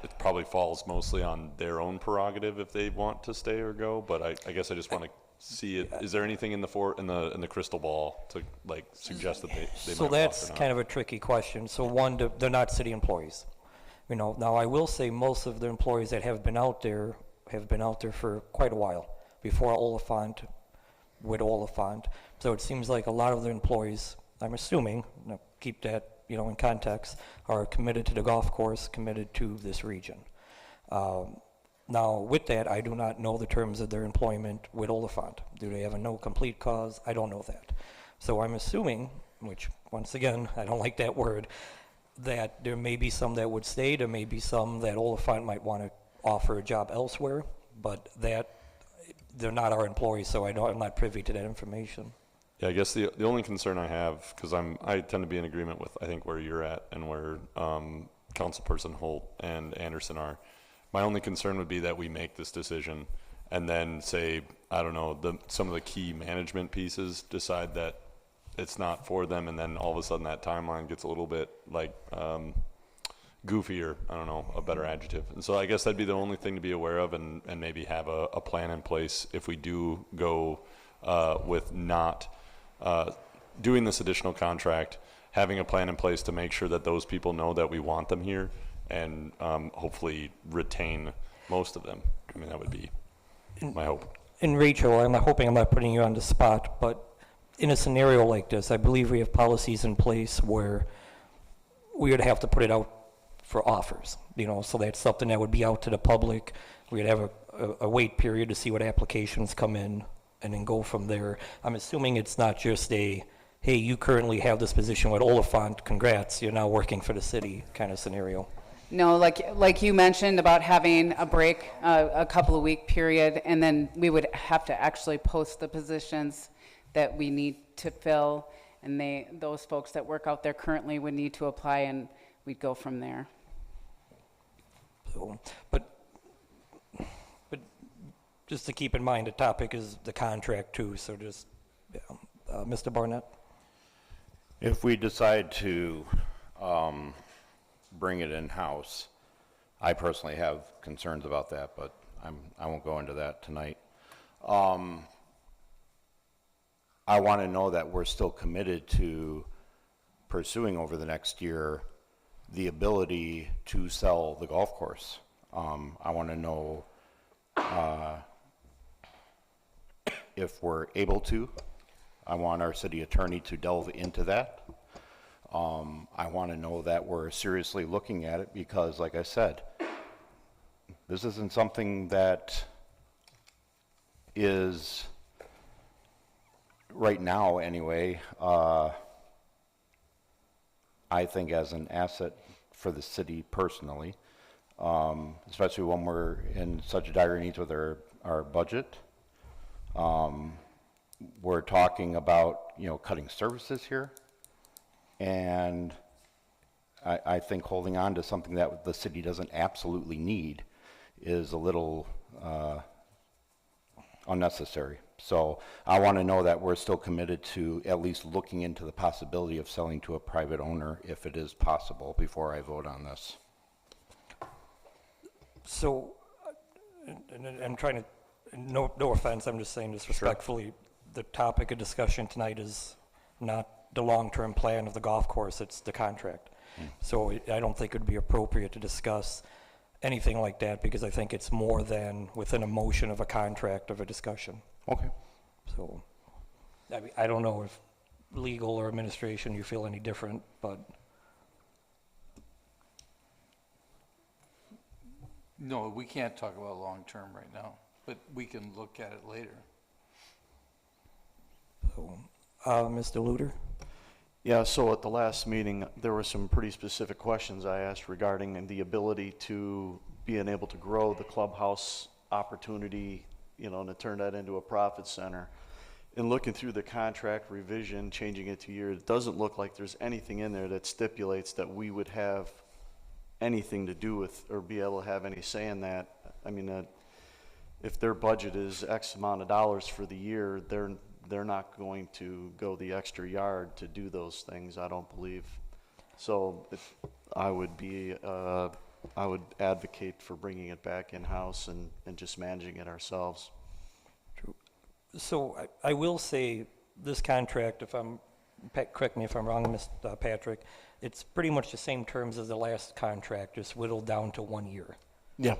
It probably falls mostly on their own prerogative if they want to stay or go. But I guess I just want to see it. Is there anything in the crystal ball to like suggest that they So might that's walk or not? kind of a tricky question. So one, they're not city employees. You know, now I will say most of the employees that have been out there for quite a while, before Oliphant, with Oliphant. So it seems like a lot of the employees, I'm assuming, keep that, in context, are committed to the golf course, committed to this region. Now, with that, I do not know the terms of their employment with Oliphant. Do they have a no complete cause? I don't know that. So I'm assuming, which, once again, I don't like that word, that there may be some that would stay, there may be some that Oliphant might want to offer a job elsewhere, but that, they're not our employees, so I'm not privy to that information. Yeah, I guess the only concern I have, because I tend to be in agreement with I think where you're at and where Councilperson Holt and Anderson are. My only concern would be that we make this decision and then say, I don't know, some of the key management pieces decide that it's not for them, and then all of a sudden that timeline gets a little bit like goofier, I don't know, a better adjective. And so I guess that'd be the only thing to be aware of, and maybe have a plan in place if we do go with not doing this additional contract, having a plan in place to make sure that those people know that we want them here, and hopefully retain most of them. I mean, that would be my hope. And Rachel, I'm hoping I'm not putting you on the spot, but in a scenario like this, I believe we have policies in place where we would have to put it out for offers, so that's something that would be out to the public. We'd have a wait period to see what applications come in, and then go from there. I'm assuming it's not just hey, you currently have this position with Oliphant, congrats, you're now working for the city kind of scenario. No, like you mentioned about having a break, a couple of week period, and then we would have to actually post the positions that we need to fill, and those folks that work out there currently would need to apply, and we'd go from there. So, but just to keep in mind, the topic is the contract too, so just, Mr. Barnett? If we decide to bring it in-house, I personally have concerns about that, but I won't go into that tonight. I want to know that we're still committed to pursuing over the next year the ability to sell the golf course. I want to know if we're able to. I want our city attorney to delve into that. I want to know that we're seriously looking at it because, like I said, this isn't something that is, right now anyway, I think as an asset for the city personally, especially when we're in such dire needs with our budget. We're talking about, cutting services here. And I think holding on to something that the city doesn't absolutely need is a little unnecessary. So I want to know that we're still committed to at least looking into the possibility of selling to a private owner if it is possible before I vote on this. So, and I'm trying to, no offense, I'm just saying this respectfully, the topic of discussion tonight is not the long-term plan of the golf course, it's the contract. So I don't think it would be appropriate to discuss anything like that because I think it's more than within a motion of a contract of a discussion. Okay. So, I mean, I don't know if legal or administration you feel any different, but. No, we can't talk about long-term right now, but we can look at it later. So, Mr. Luter? Yeah, so at the last meeting, there were some pretty specific questions I asked regarding the ability to being able to grow the clubhouse opportunity, and to turn that into a profit center. And looking through the contract revision, changing it to year, it doesn't look like there's anything in there that stipulates that we would have anything to do with or be able to have any say in that. I mean, if their budget is X amount of dollars for the year, they're not going to go the extra yard to do those things, I don't believe. So I would advocate for bringing it back in-house and just managing it ourselves. True. So I will say this contract, correct me if I'm wrong, Mr. Patrick, it's pretty much the same terms as the last contract, just whittled down to 1 year. Yeah.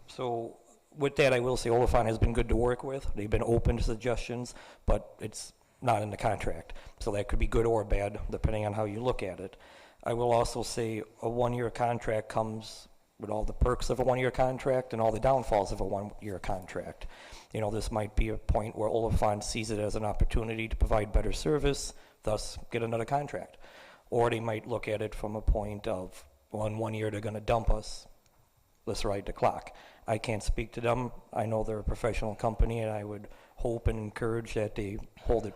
So with that, I will say Oliphant has been good to work with. They've been open to suggestions, but it's not in the contract. So that could be good or bad, depending on how you look at it. I will also say a 1-year contract comes with all the perks of a 1-year contract and all the downfalls of a 1-year contract. This might be a point where Oliphant sees it as an opportunity to provide better service, thus get another contract. Or they might look at it from a point of, well, in 1 year they're going to dump us. Let's ride the clock. I can't speak to them. I know they're a professional company, and I would hope and encourage that they hold it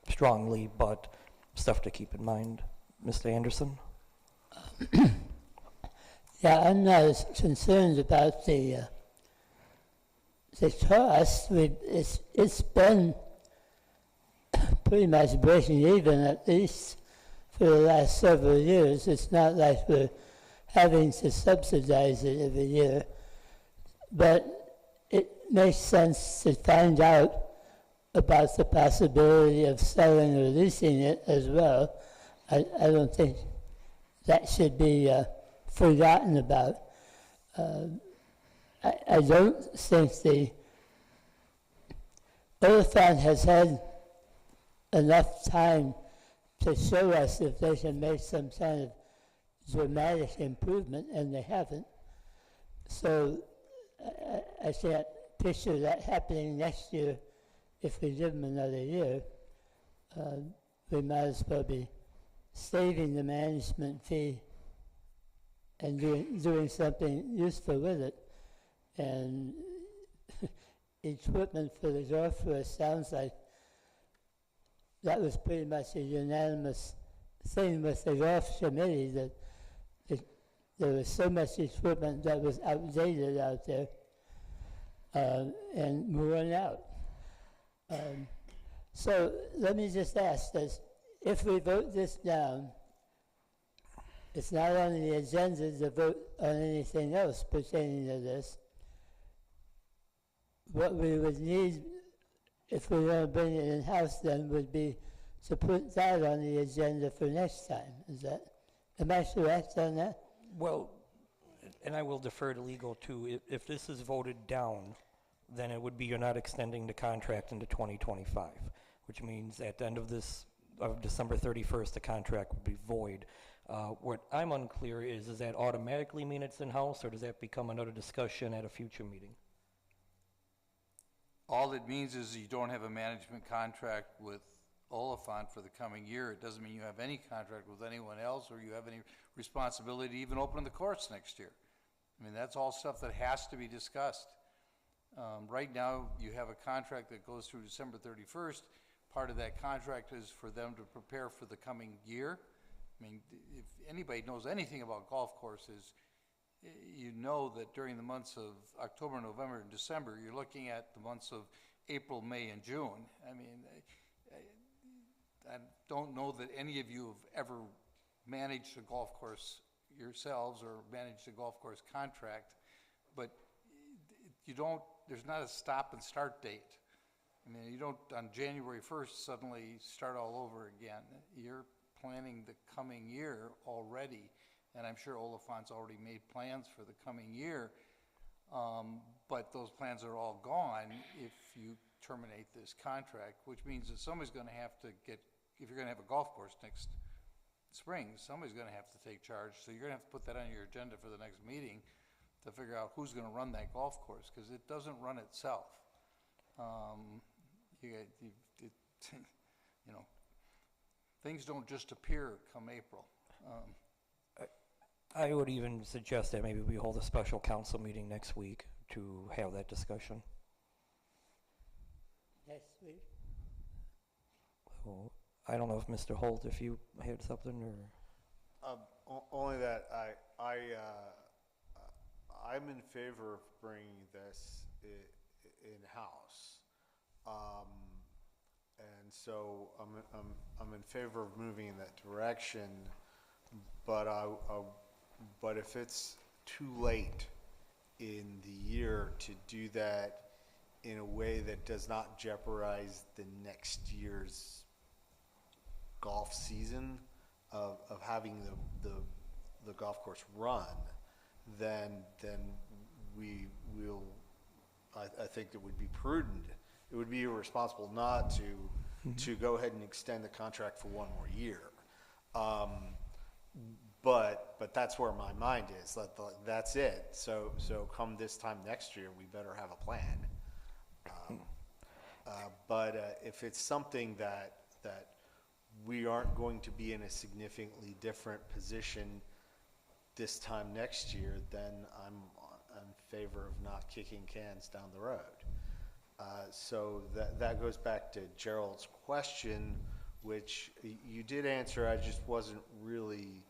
strongly, but stuff to keep in mind. Mr. Anderson? Yeah, I'm not as concerned about the cost. It's been pretty much breaking even, at least for the last several years. It's not like we're having to subsidize it every year. But it makes sense to find out about the possibility of selling or leasing it as well. I don't think that should be forgotten about. I don't think the Oliphant has had enough time to show us if they can make some kind of dramatic improvement, and they haven't. So I can't picture that happening next year if we give them another year. We might as well be saving the management fee and doing something useful with it. And equipment for the golf course sounds like that was pretty much a unanimous thing with the golf committee, that there was so much equipment that was outdated out there and worn out. So let me just ask this. If we vote this down, it's not on the agenda to vote on anything else pertaining to this. What we would need, if we want to bring it in-house, then would be to put that on the agenda for next time. Am I correct on that? Well, and I will defer to legal too. If this is voted down, then it would be you're not extending the contract into 2025. which means at the end of December 31st, the contract will be void. What I'm unclear is, does that automatically mean it's in-house, or does that become another discussion at a future meeting? All it means is you don't have a management contract with Oliphant for the coming year. It doesn't mean you have any contract with anyone else, or you have any responsibility to even open the courts next year. I mean, that's all stuff that has to be discussed. Right now, you have a contract that goes through December 31st. Part of that contract is for them to prepare for the coming year. I mean, if anybody knows anything about golf courses, you know that during the months of October, November, and December, you're looking at the months of April, May, and June. I mean, I don't know that any of you have ever managed a golf course yourselves or managed a golf course contract, but you don't, there's not a stop and start date. I mean, you don't, on January 1st, suddenly start all over again. You're planning the coming year already, and I'm sure Oliphant's already made plans for the coming year, but those plans are all gone if you terminate this contract, which means that somebody's going to have to get, if you're going to have a golf course next spring, somebody's going to have to take charge. So you're going to have to put that on your agenda for the next meeting to figure out who's going to run that golf course, because it doesn't run itself. You know, things don't just appear come April. I would even suggest that maybe we hold a special council meeting next week to have that discussion. Next week. So, I don't know if Mr. Holt, if you had something, or Only that I'm in favor of bringing this in-house, and so I'm in favor of moving in that direction. But if it's too late in the year to do that in a way that does not jeopardize the next year's golf season of having the golf course run, then we will, I think it would be prudent, it would be irresponsible not to go ahead and extend the contract for one more year. But that's where my mind is. That's it. So come this time next year, we better have a plan. But if it's something that we aren't going to be in a significantly different position this time next year, then I'm in favor of not kicking cans down the road. So that goes back to Gerald's question, which you did answer. I just wasn't really.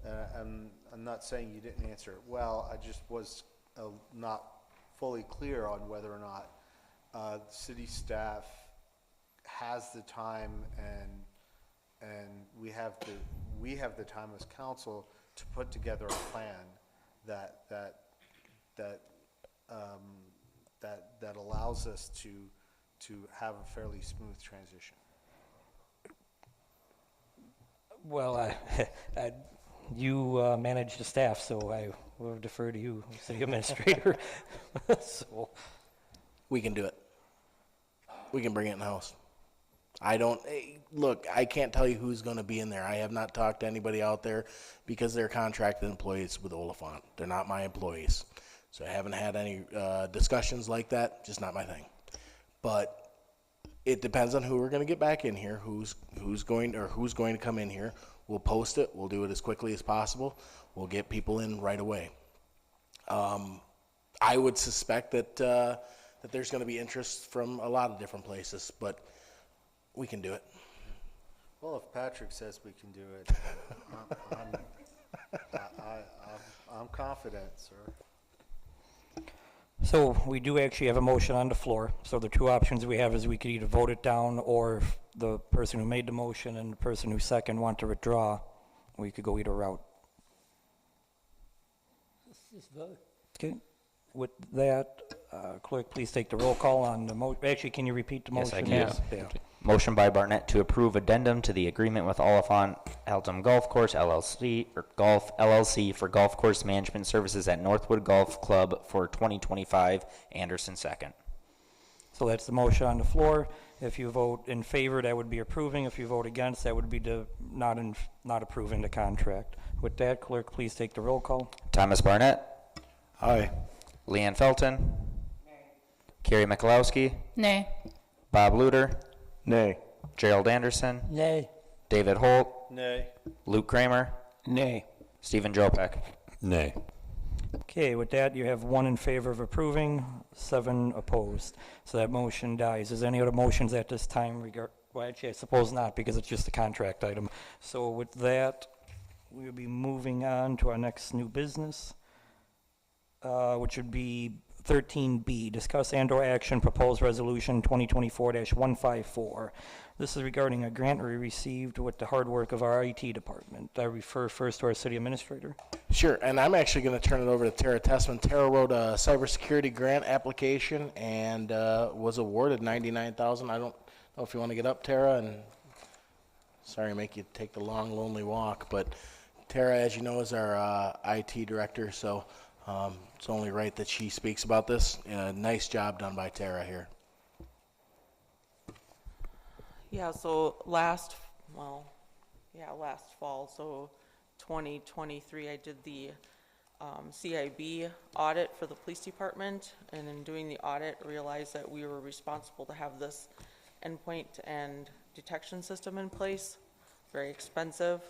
I'm not saying you didn't answer it well. I just was not fully clear on whether or not city staff has the time and we have the time as council to put together a plan that allows us to have a fairly smooth transition. well, you manage the staff, so I will defer to you, city administrator. So We can do it. We can bring it in house. Look, I can't tell you who's going to be in there. I have not talked to anybody out there because they're contracted employees with Oliphant. They're not my employees. So I haven't had any discussions like that. Just not my thing. But it depends on who we're going to get back in here, who's going to come in here. We'll post it. We'll do it as quickly as possible. We'll get people in right away. I would suspect that there's going to be interest from a lot of different places, but we can do it. Well, if Patrick says we can do it, I'm confident, sir. So we do actually have a motion on the floor. So the two options we have is we could either vote it down, or if the person who made the motion and the person who second want to withdraw, we could go either route. Let's just vote. Okay. With that, clerk, please take the roll call on the motion. Actually, can you repeat the Yes, I motion? can. Yeah. Motion by Barnett to approve addendum to the agreement with Oliphant Altum Golf Course LLC or Golf LLC for golf course management services at Northwood Golf Club for 2025. Anderson second. So that's the motion on the floor. If you vote in favor, that would be approving. If you vote against, that would be not approving the contract. With that, clerk, please take the roll call. Thomas Barnett. Aye. Leanne Felton. Carrie Mikulowski. Nay. Bob Luter. Nay. Gerald Anderson. Nay. David Holt. Nay. Luke Kramer. Nay. Stephen Jopek. Nay. Okay, with that, you have 1 in favor of approving, 7 opposed. So that motion dies. Is there any other motions at this time? Well, actually, I suppose not, because it's just a contract item. So with that, we'll be moving on to our next new business, which would be 13B, discuss and/or action proposed resolution 2024-154. This is regarding a grant we received with the hard work of our IT department. I refer first to our city administrator. Sure, and I'm actually going to turn it over to Tara Tessman. Tara wrote a cybersecurity grant application and was awarded $99,000. I don't know if you want to get up, Tara, and sorry to make you take the long, lonely walk, but Tara, as you know, is our IT director, so it's only right that she speaks about this. Nice job done by Tara here. Yeah, so last fall, so 2023, I did the CIB audit for the police department, and in doing the audit, realized that we were responsible to have this endpoint and detection system in place, very expensive.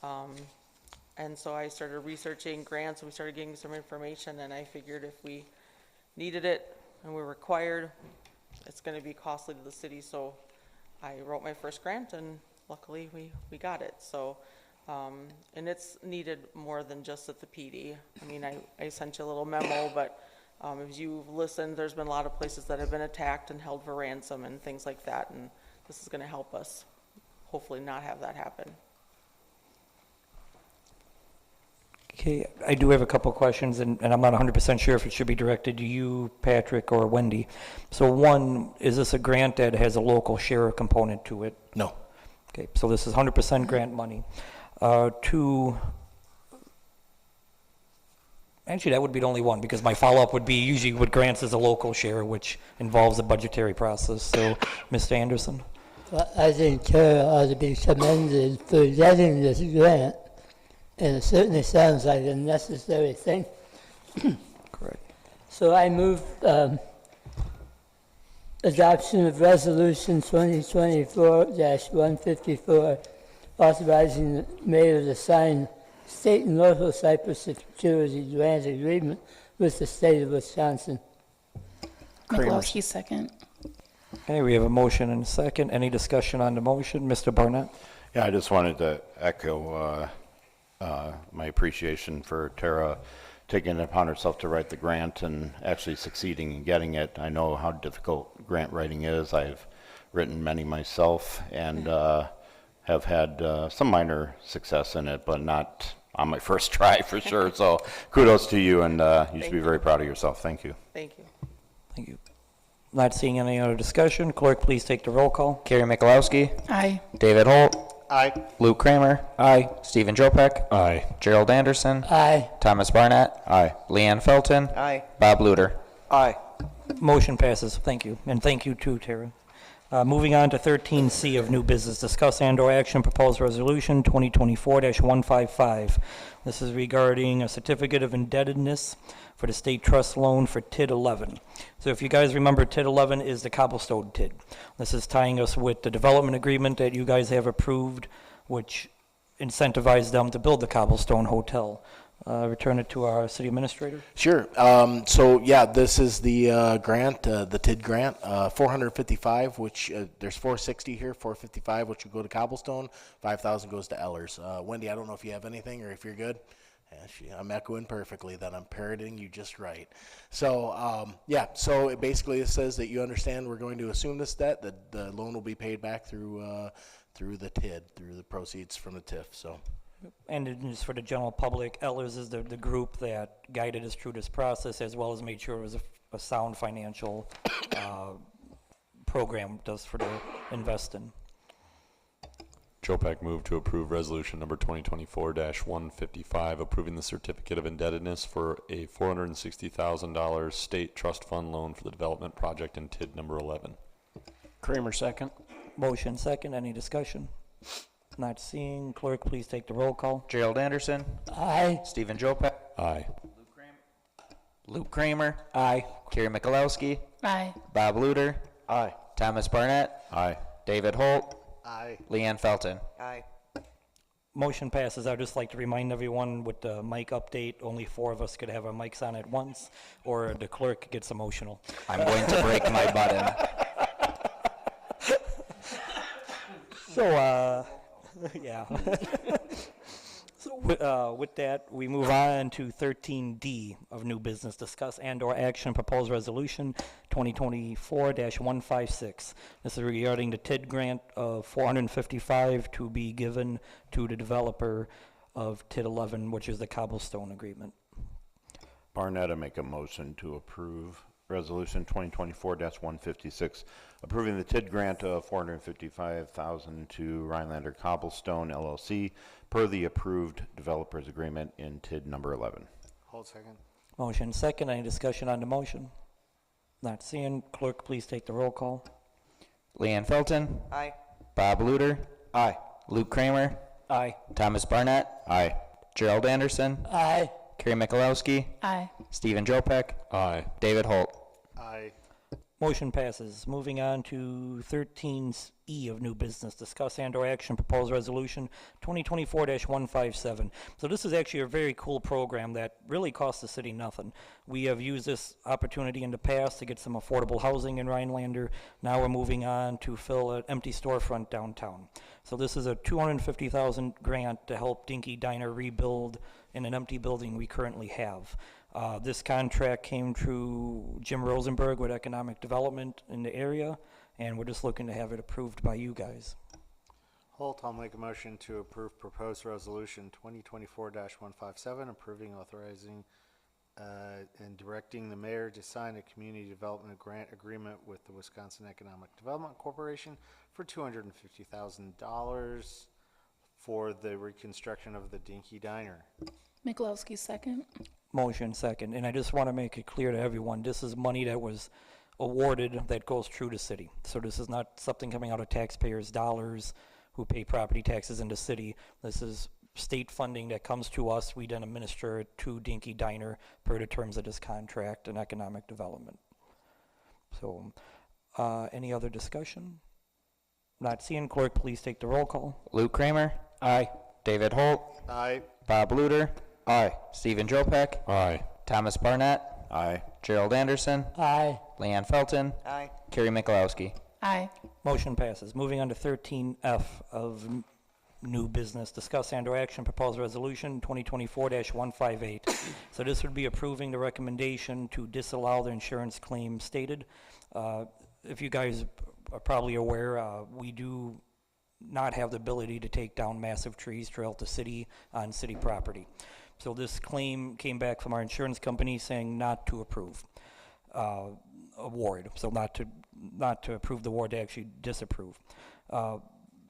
And so I started researching grants, and we started getting some information, and I figured if we needed it and we're required, it's going to be costly to the city, so I wrote my first grant, and luckily we got it. So, and it's needed more than just at the PD. I mean, I sent you a little memo, but as you've listened, there's been a lot of places that have been attacked and held for ransom and things like that, and this is going to help us hopefully not have that happen. Okay, I do have a couple questions, and I'm not 100% sure if it should be directed to you, Patrick, or Wendy. So one, is this a grant that has a local share component to it? No. Okay, so this is 100% grant money. Two, actually that would be the only one, because my follow-up would be usually what grants is a local share, which involves a budgetary process. So, Mr. Anderson? Well, I think Tara ought to be commended for getting this grant. And it certainly sounds like a necessary thing. Correct. So I move adoption of Resolution 2024-154, authorizing the mayor to sign state and local cybersecurity grant agreement with the state of Wisconsin. Mikulowski, second. Okay, we have a motion and a second. Any discussion on the motion? Mr. Barnett? Yeah, I just wanted to echo my appreciation for Tara taking it upon herself to write the grant and actually succeeding in getting it. I know how difficult grant writing is. I've written many myself and have had some minor success in it, but not on my first try for sure. So kudos to you, and you should be very proud of yourself. Thank you. Thank you. Thank you. Not seeing any other discussion. Clerk, please take the roll call. Carrie Mikulowski. Aye. David Holt. Aye. Luke Kramer. Aye. Stephen Jopek. Aye. Gerald Anderson. Aye. Thomas Barnett. Aye. Leanne Felton. Aye. Bob Luter. Aye. Motion passes. Thank you. And thank you too, Tara. Moving on to 13C of new business, discuss and/or action proposed resolution 2024-155. This is regarding a certificate of indebtedness for the state trust loan for TID 11. So if you guys remember, TID 11 is the cobblestone TID. This is tying us with the development agreement that you guys have approved, which incentivized them to build the cobblestone hotel. Return it to our city administrator. Sure. So yeah, this is the grant, the TID grant, 455, which there's 460 here, 455, which will go to Cobblestone, 5,000 goes to Ellers. Wendy, I don't know if you have anything or if you're good. I'm echoing perfectly, that I'm parroting you just right. So yeah, so it basically says that you understand we're going to assume this debt, that the loan will be paid back through the TID, through the proceeds from the TIF. So. And just for the general public, Ellers is the group that guided us through this process, as well as made sure it was a sound financial program for the invest in. Jopak moved to approve resolution number 2024-155, approving the certificate of indebtedness for a $460,000 state trust fund loan for the development project in TID number 11. Kramer, second. Motion second. Any discussion? Not seeing. Clerk, please take the roll call. Gerald Anderson. Aye. Stephen Jopak. Aye. Luke Kramer. Aye. Carrie Mikulowski. Aye. Bob Luter. Aye. Thomas Barnett. Aye. David Holt. Aye. Leanne Felton. Aye. Motion passes. I'd just like to remind everyone with the mic update, only 4 of us could have our mics on at once, or the clerk gets emotional. I'm going to break my button. So, yeah. So with that, we move on to 13D of new business. Discuss and/or action proposed resolution 2024-156. This is regarding the TID grant of $455 to be given to the developer of TID 11, which is the cobblestone agreement. Barnett, I make a motion to approve resolution 2024-156, approving the TID grant of $455,000 to Rhinelander Cobblestone LLC per the approved developers agreement in TID number 11. Hold second. Motion second. Any discussion on the motion? Not seeing. Clerk, please take the roll call. Leanne Felton. Aye. Bob Luter. Aye. Luke Kramer. Aye. Thomas Barnett. Aye. Gerald Anderson. Aye. Carrie Mikulowski. Aye. Stephen Jopak. Aye. David Holt. Aye. Motion passes. Moving on to 13E of new business. Discuss and/or action proposed resolution 2024-157. So this is actually a very cool program that really costs the city nothing. We have used this opportunity in the past to get some affordable housing in Rhinelander. Now we're moving on to fill an empty storefront downtown. So this is a $250,000 grant to help Dinky Diner rebuild in an empty building we currently have. This contract came through Jim Rosenberg with Economic Development in the area, and we're just looking to have it approved by you guys. Holt, I'll make a motion to approve proposed resolution 2024-157, approving, authorizing, and directing the mayor to sign a community development grant agreement with the Wisconsin Economic Development Corporation for $250,000 for the reconstruction of the Dinky Diner. Mikulowski, second. Motion second, and I just want to make it clear to everyone, this is money that was awarded that goes through the city. So this is not something coming out of taxpayers' dollars who pay property taxes in the city. This is state funding that comes to us. We then administer it to Dinky Diner per the terms of this contract and economic development. So, any other discussion? Not seeing. Clerk, please take the roll call. Luke Kramer. Aye. David Holt. Aye. Bob Luter. Aye. Stephen Jopak. Aye. Thomas Barnett. Aye. Gerald Anderson. Aye. Leanne Felton. Aye. Carrie Mikulowski. Aye. Motion passes. Moving on to 13F of new business. Discuss and/or action proposed resolution 2024-158. So this would be approving the recommendation to disallow the insurance claim stated. If you guys are probably aware, we do not have the ability to take down massive trees throughout the city on city property. So this claim came back from our insurance company saying not to approve award. So not to approve the award, to actually disapprove.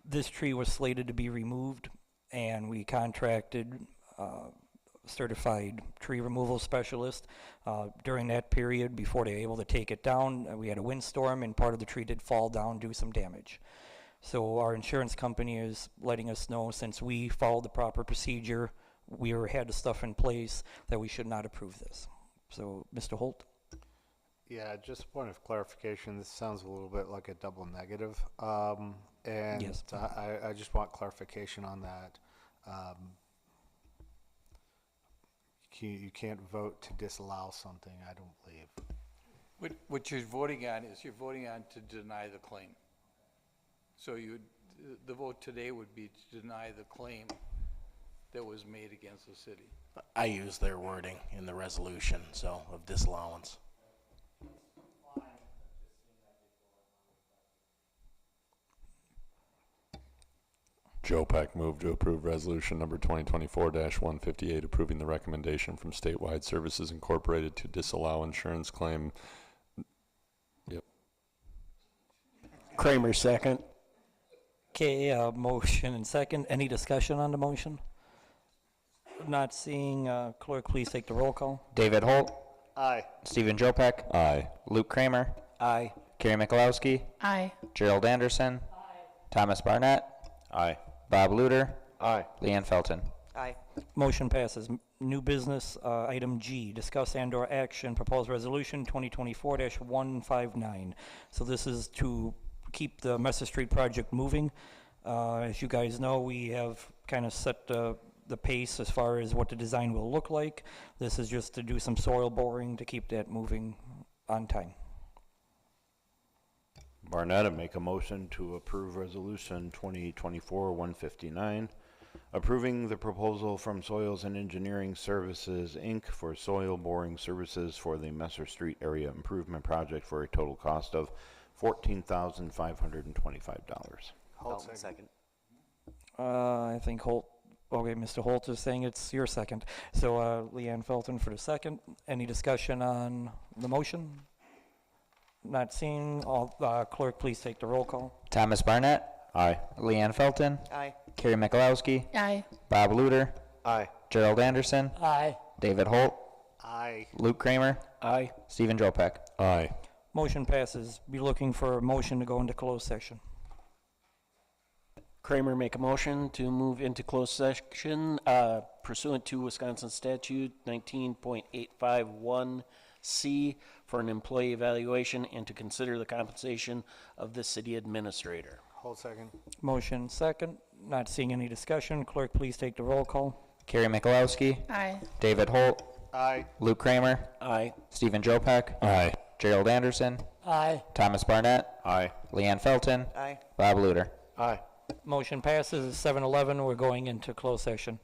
This tree was slated to be removed, and we contracted certified tree removal specialist. During that period, before they were able to take it down, we had a windstorm, and part of the tree did fall down, do some damage. So our insurance company is letting us know, since we followed the proper procedure, we had the stuff in place, that we should not approve this. So, Mr. Holt? Yeah, just a point of clarification. This sounds a little bit like a double negative. And Yes. I just want clarification on that. You can't vote to disallow something, I don't believe. What you're voting on is you're voting on to deny the claim. So the vote today would be to deny the claim that was made against the city. I use their wording in the resolution, so, of disallowance. Jopak moved to approve resolution number 2024-158, approving the recommendation from Statewide Services Incorporated to disallow insurance claim. Yep. Kramer, second. Okay, motion and second. Any discussion on the motion? Not seeing, clerk, please take the roll call. David Holt, Aye. Stephen Jopek, Aye. Luke Kramer, Aye. Carrie Mikulowski, Aye. Gerald Anderson, Thomas Barnett, Aye. Bob Luter, Aye. Leanne Felton. Aye. Motion passes. New business, item G, discuss and/or action, proposed resolution 2024-159. So this is to keep the Messer Street project moving. As you guys know, we have kind of set the pace as far as what the design will look like. This is just to do some soil boring to keep that moving on time. Barnett, I make a motion to approve resolution 2024-159, approving the proposal from Soils and Engineering Services, Inc. for soil boring services for the Messer Street Area Improvement Project for a total cost of $14,525. Holt second. I think Holt, okay, Mr. Holt is saying it's your second. So Leanne Felton for the second. Any discussion on the motion? Not seeing. All, clerk, please take the roll call. Thomas Barnett, Aye. Leanne Felton, Aye. Carrie Mikulowski, Aye. Bob Luter, Aye. Gerald Anderson, Aye. David Holt, Aye. Luke Kramer, Aye. Stephen Jopek. Aye. Motion passes. Be looking for a motion to go into closed session. Kramer make a motion to move into closed session pursuant to Wisconsin statute 19.851C for an employee evaluation and to consider the compensation of the city administrator. Hold second. Motion second. Not seeing any discussion. Clerk, please take the roll call. Carrie Mikulowski, Aye. David Holt, Aye. Luke Kramer, Aye. Stephen Jopek, Aye. Gerald Anderson, Aye. Thomas Barnett, Aye. Leanne Felton, Aye. Bob Luter. Aye. Motion passes. 7:11. We're going into closed session.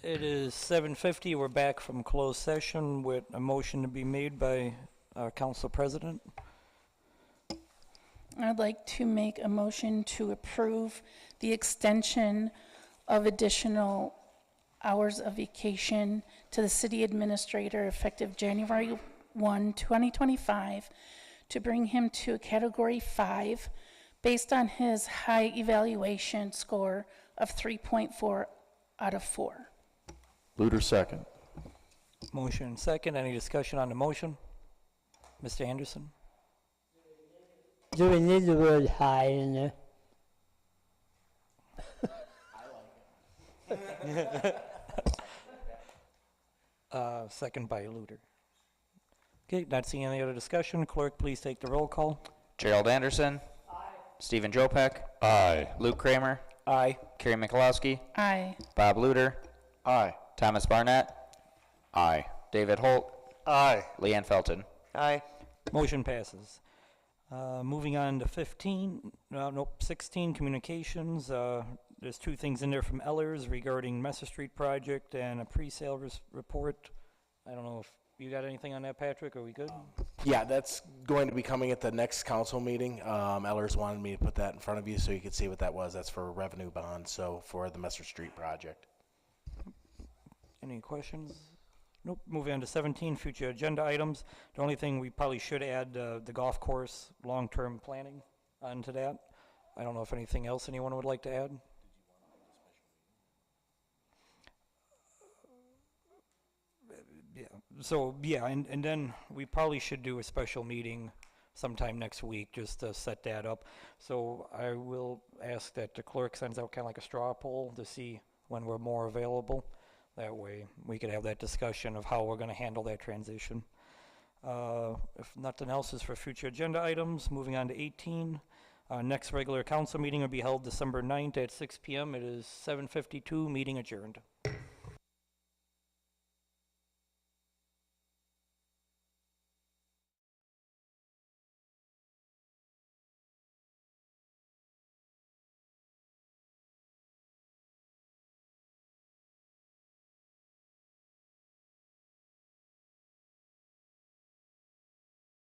It is 7:50. We're back from closed session with a motion to be made by our council president. I'd like to make a motion to approve the extension of additional hours of vacation to the city administrator effective January 1, 2025, to bring him to a category 5 based on his high evaluation score of 3.4 out of 4. Luder second. Motion second. Any discussion on the motion? Mr. Anderson? Do we need the word high in there? Second by Luder. Okay, not seeing any other discussion. Clerk, please take the roll call. Gerald Anderson. Aye. Stephen Jopek. Aye. Luke Kramer. Aye. Carrie Mikulowski. Aye. Bob Luder. Aye. Thomas Barnett. Aye. David Holt. Aye. Leanne Felton. Aye. Motion passes. Moving on to 16, communications. There's two things in there from Ellers regarding Messer Street project and a pre-sale report. I don't know if you got anything on that, Patrick? Are we good? Yeah, that's going to be coming at the next council meeting. Ellers wanted me to put that in front of you so you could see what that was. That's for a revenue bond, so for the Messer Street project. Any questions? Nope. Moving on to 17, future agenda items. The only thing we probably should add, the golf course long-term planning onto that. I don't know if anything else anyone would like to add. Yeah. So yeah, and then we probably should do a special meeting sometime next week just to set that up. So I will ask that the clerk sends out kind of like a straw poll to see when we're more available. That way we could have that discussion of how we're going to handle that transition. If nothing else is for future agenda items, moving on to 18. Next regular council meeting will be held December 9th at 6 p.m. It is 7:52, meeting adjourned.